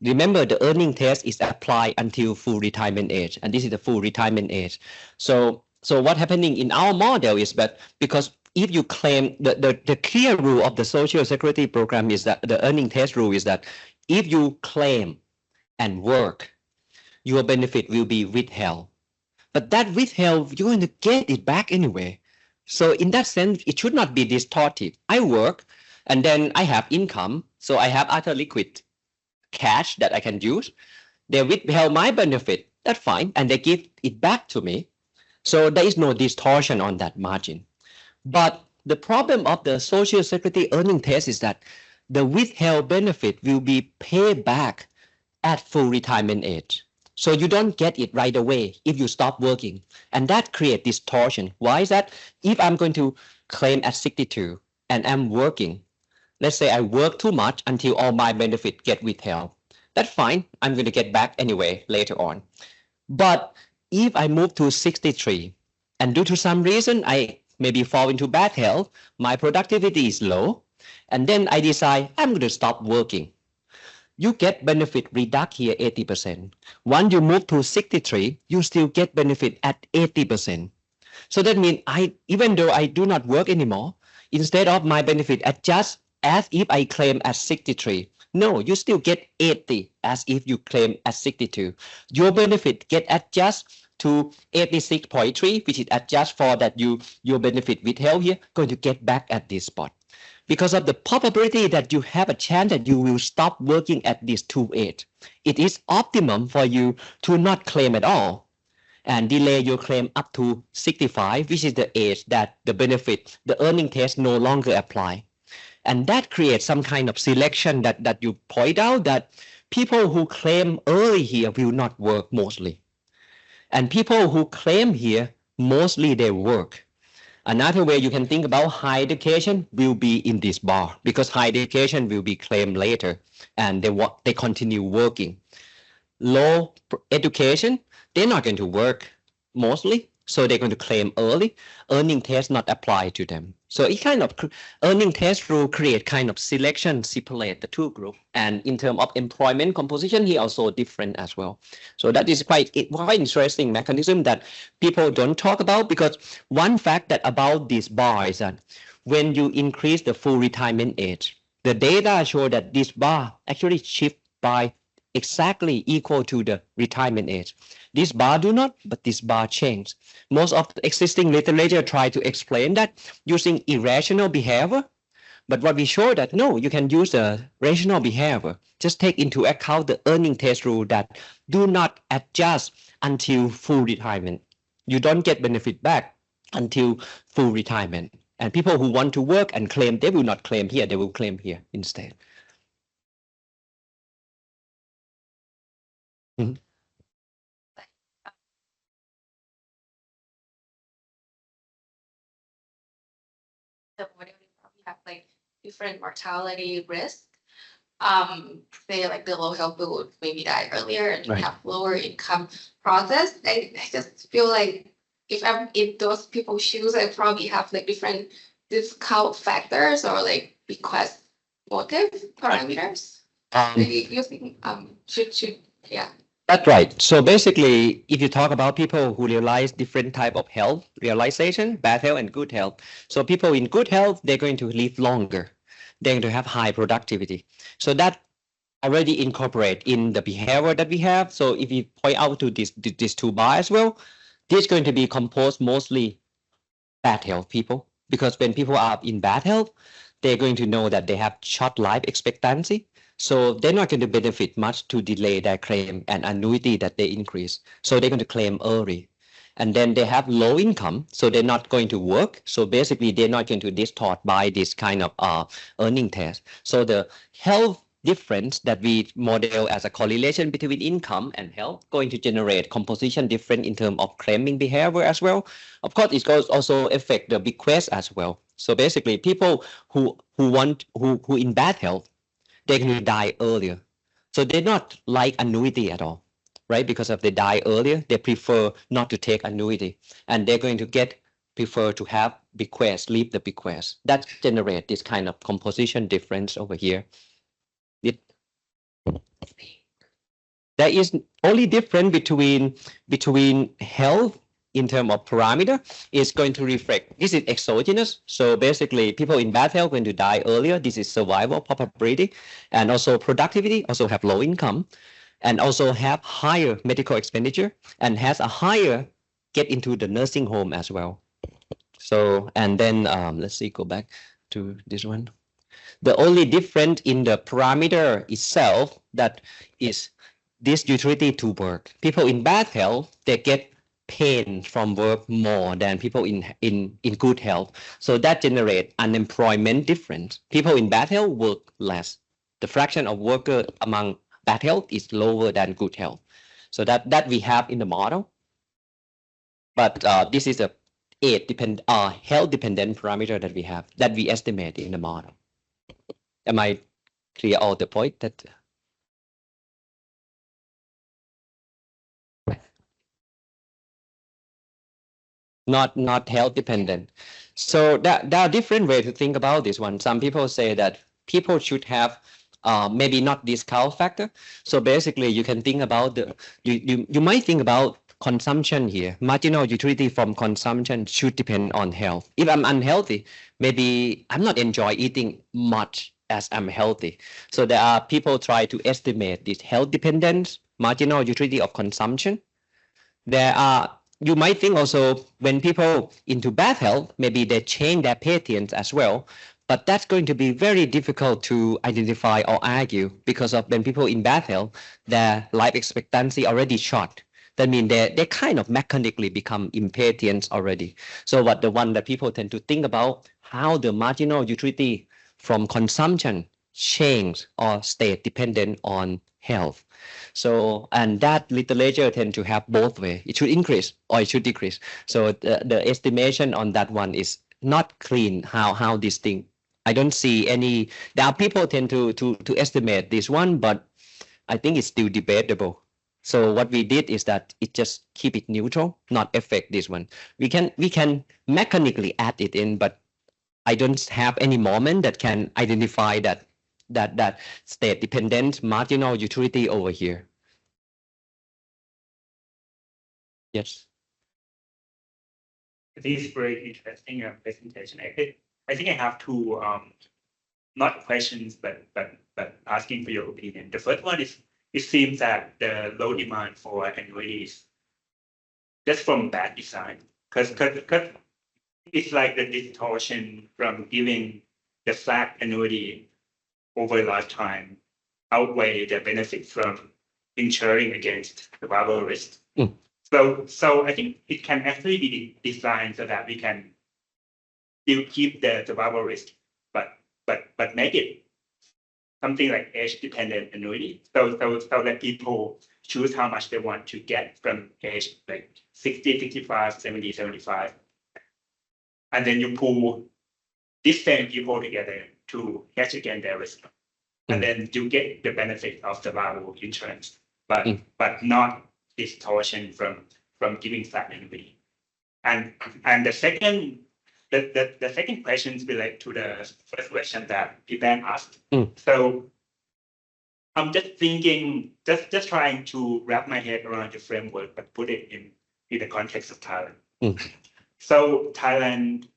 Remember, the earning test is applied until full retirement age, and this is the full retirement age. So what happening in our model is that because if you claim the clear rule of the Social Security program is that the earning test rule is that if you claim and work, your benefit will be withheld. But that withheld, you're going to get it back anyway. So in that sense, it should not be distorted. I work and then I have income. So I have other liquid cash that I can use. They withheld my benefit. That's fine. And they give it back to me. So there is no distortion on that margin. But the problem of the Social Security earning test is that the withheld benefit will be paid back at full retirement age. So you don't get it right away if you stop working. And that creates distortion. Why is that? If I'm going to claim at 62 and I'm working, let's say I work too much until all my benefit get withheld. That's fine. I'm going to get back anyway later on. But if I move to 63 and due to some reason I maybe fall into bad health, my productivity is low, and then I decide I'm going to stop working. You get benefit reduct here 80%. Once you move to 63, you still get benefit at 80%. So that means even though I do not work anymore, instead of my benefit adjust as if I claim at 63. No, you still get 80 as if you claim at 62. Your benefit get adjust to 86.3, which is adjust for that your benefit withheld here, going to get back at this spot. Because of the probability that you have a chance that you will stop working at this 2 age. It is optimum for you to not claim at all and delay your claim up to 65, which is the age that the benefit, the earning test no longer apply. And that creates some kind of selection that you point out that people who claim early here will not work mostly. And people who claim here, mostly they work. Another way you can think about high education will be in this bar because high education will be claimed later and they continue working. Low education, they're not going to work mostly, so they're going to claim early. Earning test not apply to them. So it kind of earning test rule create kind of selection, separate the two groups. And in terms of employment composition, here also different as well. So that is quite interesting mechanism that people don't talk about because one fact that about this bar is that when you increase the full retirement age, the data show that this bar actually shift by exactly equal to the retirement age. This bar do not, but this bar change. Most of the existing literature try to explain that using irrational behavior. But what we show that no, you can use a rational behavior. Just take into account the earning test rule that do not adjust until full retirement. You don't get benefit back until full retirement. And people who want to work and claim, they will not claim here, they will claim here instead. Mm-hmm. The model probably have like different mortality risk. Say like the low health would maybe die earlier and Right. have lower income process. I just feel like if I'm in those people's shoes, I probably have like different discount factors or like request motive parameters. Like you think should yeah. That's right. So basically, if you talk about people who realize different type of health realization, bad health and good health. So people in good health, they're going to live longer. They're going to have high productivity. So that already incorporate in the behavior that we have. So if you point out to these two bars as well, this is going to be composed mostly bad health people. Because when people are in bad health, they're going to know that they have short life expectancy. So they're not going to benefit much to delay their claim and annuity that they increase. So they're going to claim early. and then they have low income, so they're not going to work. So basically, they're not going to distort by this kind of earning test. So the health difference that we model as a correlation between income and health going to generate composition difference in terms of claiming behavior as well. Of course, it goes also affect the bequest as well. So basically, people who in bad health, they're going to die earlier. So they're not like annuity at all, right? Because if they die earlier, they prefer not to take annuity, and they're going to prefer to have bequest, leave the bequest. That generate this kind of composition difference over here. There is only difference between health in terms of parameter is going to reflect. This is exogenous. So basically, people in bad health going to die earlier. This is survival probability, and also productivity. Also have low income, and also have higher medical expenditure, and has a higher get into the nursing home as well. So and then let's see, go back to this one. The only difference in the parameter itself that is this utility to work. People in bad health, they get pain from work more than people in good health. So that generates unemployment difference. People in bad health work less. The fraction of workers among bad health is lower than good health. So that we have in the model. But this is a health dependent parameter that we have that we estimate in the model. Am I clear all the point that? Not health dependent. So there are different ways to think about this one. Some people say that people should have maybe not discount factor. So basically, you can think about you might think about consumption here. Marginal utility from consumption should depend on health. If I'm unhealthy, maybe I'm not enjoy eating much as I'm healthy. So there are people try to estimate this health dependence, marginal utility of consumption. There are, you might think also when people into bad health, maybe they change their patterns as well. But that's going to be very difficult to identify or argue because of when people in bad health, their life expectancy already short. That means they kind of mechanically become impatient already. So what the one that people tend to think about how the marginal utility from consumption change or stay dependent on health. So, and that literature tend to have both ways. It should increase or it should decrease. So the estimation on that one is not clean how this thing. I don't see any, there are people tend to estimate this one, but I think it's still debatable. So what we did is that it just keep it neutral, not affect this one. We can mechanically add it in, but I don't have any moment that can identify that state dependent marginal utility over here. Yes. This is very interesting presentation. I think I have two not questions but asking for your opinion. The first one is it seems that the low demand for annuities just from bad design because it's like the distortion from giving the flat annuity over a lifetime outweigh the benefits from insuring against survival risk. So I think it can actually be designed so that we can still keep the survival risk, but make it something like age-dependent annuity. So that people choose how much they want to get from age like 60, 65, 70, 75. And then you pull these same people together to hedge against their risk. And then you get the benefit of survival insurance, but not distortion from giving flat annuity. And the second questions relate to the first question that Piban asked. So I'm just thinking, just trying to wrap my head around the framework, but put it in the context of Thailand. So Thailand,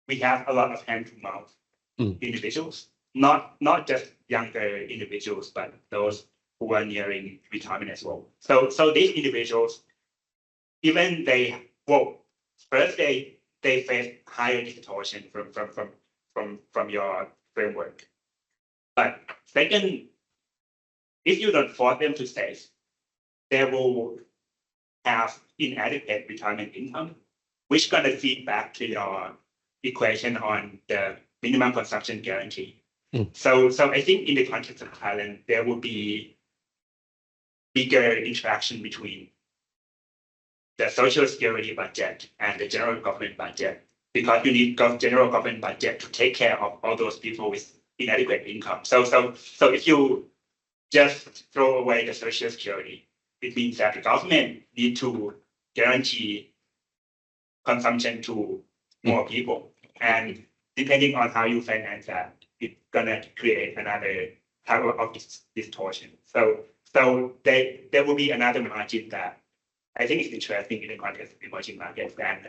we have a lot of hand-to-mouth individuals, not just younger individuals, but those who are nearing retirement as well. So these individuals, even first they face higher distortion from your framework. But second, if you don't force them to save, they will have inadequate retirement income, which going to feed back to your equation on the minimum consumption guarantee. So I think in the context of Thailand, there will be bigger interaction between the social security budget and the general government budget, because you need general government budget to take care of all those people with inadequate income. So if you just throw away the social security, it means that the government need to guarantee consumption to more people. And depending on how you finance that, it's gonna create another type of distortion. So there will be another margin that I think is interesting in the context of emerging markets, and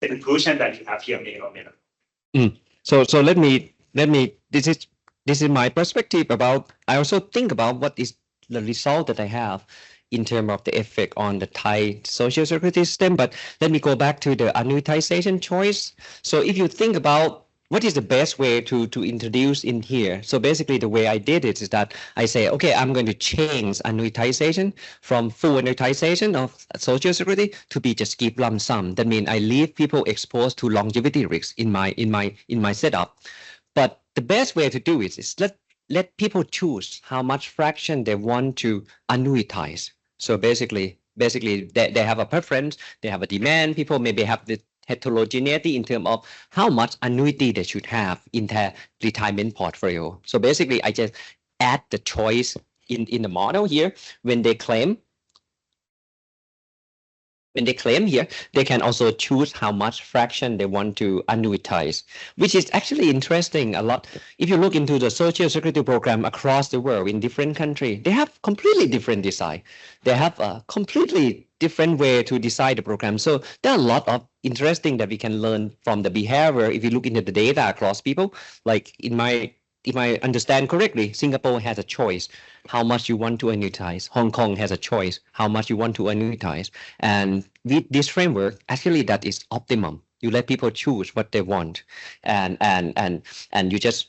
the conclusion that you have here may or may not. So let me this is my perspective about. I also think about what is the result that I have in terms of the effect on the Thai social security system. But let me go back to the annuitization choice. So if you think about what is the best way to introduce in here? So basically the way I did it is that I say, okay, I'm going to change annuitization from full annuitization of social security to be just give lump sum. That means I leave people exposed to longevity risks in my setup. But the best way to do it is let people choose how much fraction they want to annuitize. So basically they have a preference, they have a demand. People maybe have the heterogeneity in terms of how much annuity they should have in their retirement portfolio. So basically, I just add the choice in the model here. When they claim here, they can also choose how much fraction they want to annuitize, which is actually interesting a lot. If you look into the social security program across the world in different countries, they have completely different design. They have a completely different way to decide the program. So there are a lot of interesting that we can learn from the behavior. If you look into the data across people, like if I understand correctly, Singapore has a choice how much you want to annuitize. Hong Kong has a choice how much you want to annuitize. And with this framework, actually that is optimum. You let people choose what they want, and you just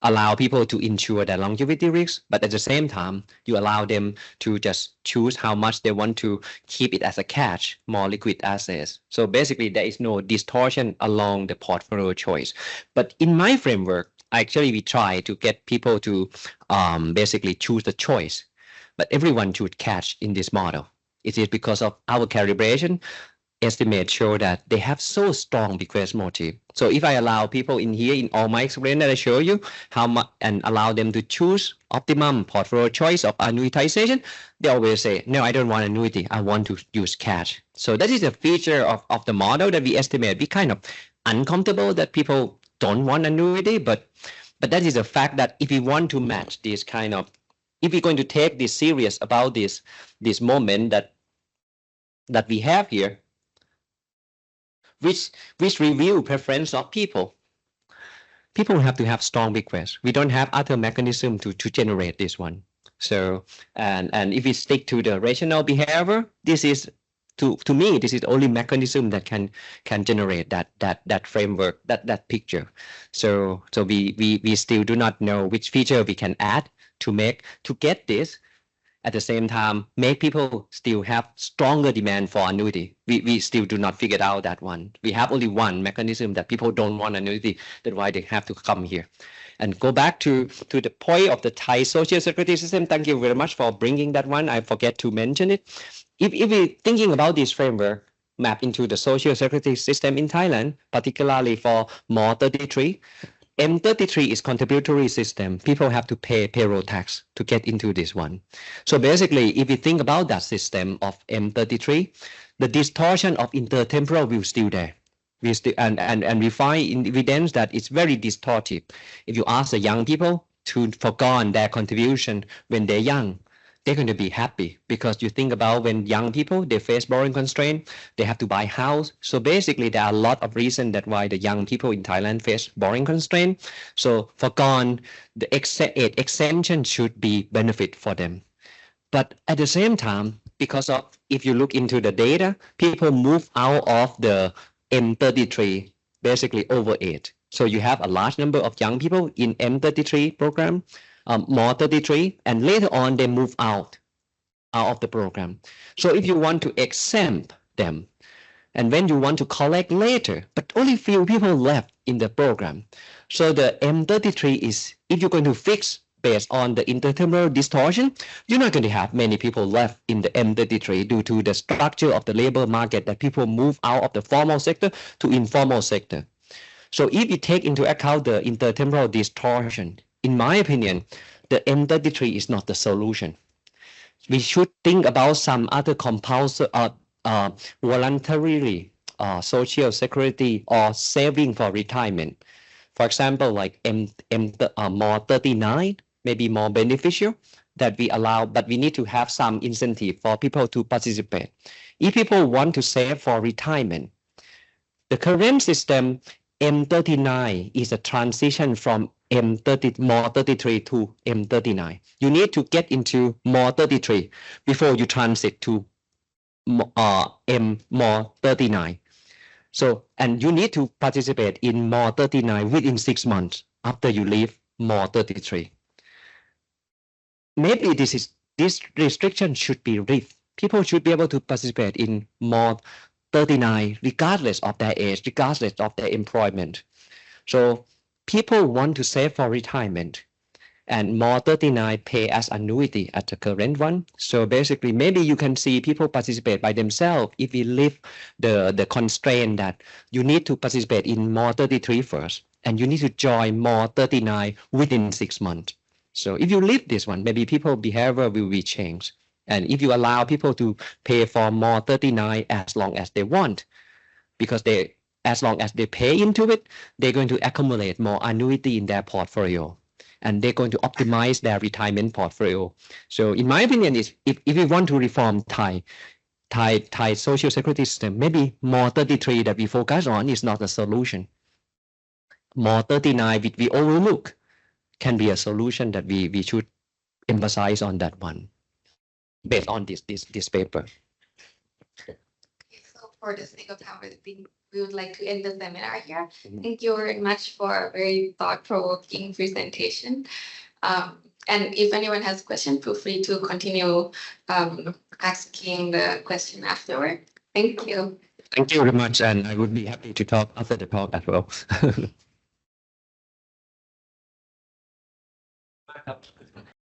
allow people to insure their longevity risks, but at the same time, you allow them to just choose how much they want to keep it as a cash, more liquid assets. So basically, there is no distortion along the portfolio choice. But in my framework, actually, we try to get people to basically choose the choice, but everyone should cash in this model. It is because of our calibration. Estimates show that they have so strong bequest motive. So if I allow people in here, in all my experience that I show you, how much, and allow them to choose optimum portfolio choice of annuitization, they always say, no, I don't want annuity. I want to use cash. So that is a feature of the model that we estimate. We kind of uncomfortable that people don't want annuity, but that is a fact that if we want to match this kind of, if we're going to take this serious about this moment that we have here, which review preference of people. People have to have strong bequest. We don't have other mechanism to generate this one. So and if we stick to the rational behavior, this is to me this is the only mechanism that can generate that framework, that picture. So we still do not know which feature we can add to get this. At the same time, make people still have stronger demand for annuity. We still do not figure out that one. We have only one mechanism that people don't want annuity. That's why they have to come here. And go back to the point of the Thai social security system. Thank you very much for bringing that one. I forget to mention it. If we're thinking about this framework map into the social security system in Thailand, particularly for MO 33, M33 is contributory system. People have to pay payroll tax to get into this one. So basically, if we think about that system of M33, the distortion of intertemporal will still there. We still and we find in evidence that it's very distortive. If you ask the young people to forgone their contribution when they're young, they're going to be happy, because you think about when young people, they face borrowing constraint, they have to buy house. So basically, there are a lot of reasons that why the young people in Thailand face borrowing constraint. So forgone, the exemption should be benefit for them. But at the same time, because of, if you look into the data, people move out of the M33 basically over age. So you have a large number of young people in M33 program, MO 33, and later on they move out out of the program. So if you want to exempt them, and when you want to collect later, but only few people left in the program. So the M33 is, if you're going to fix based on the intertemporal distortion, you're not going to have many people left in the M33 due to the structure of the labor market that people move out of the formal sector to informal sector. So if you take into account the intertemporal distortion, in my opinion, the M33 is not the solution. We should think about some other compulsory voluntarily social security or saving for retirement. For example, like more 39 may be more beneficial that we allow, but we need to have some incentive for people to participate. If people want to save for retirement, the current system M39 is a transition from more 33 to M39. You need to get into more 33 before you transit to more 39. So, and you need to participate in more 39 within 6 months after you leave more 33. Maybe this restriction should be lifted. People should be able to participate in more 39 regardless of their age, regardless of their employment. So people want to save for retirement, and more 39 pay as annuity at the current one. So basically, maybe you can see people participate by themselves if we leave the constraint that you need to participate in more 33 first, and you need to join more 39 within 6 months. So if you leave this one, maybe people behavior will be changed. And if you allow people to pay for more 39 as long as they want, because as long as they pay into it, they're going to accumulate more annuity in their portfolio, and they're going to optimize their retirement portfolio. So in my opinion, is if we want to reform Thai social security system, maybe more 33 that we focus on is not a solution. More 39 which we overlook can be a solution that we should emphasize on that one based on this paper. So for the sake of time, we would like to end the seminar here. Thank you very much for a very thought-provoking presentation. And if anyone has a question, feel free to continue asking the question afterward. Thank you. Thank you very much, and I would be happy to talk after the talk as well.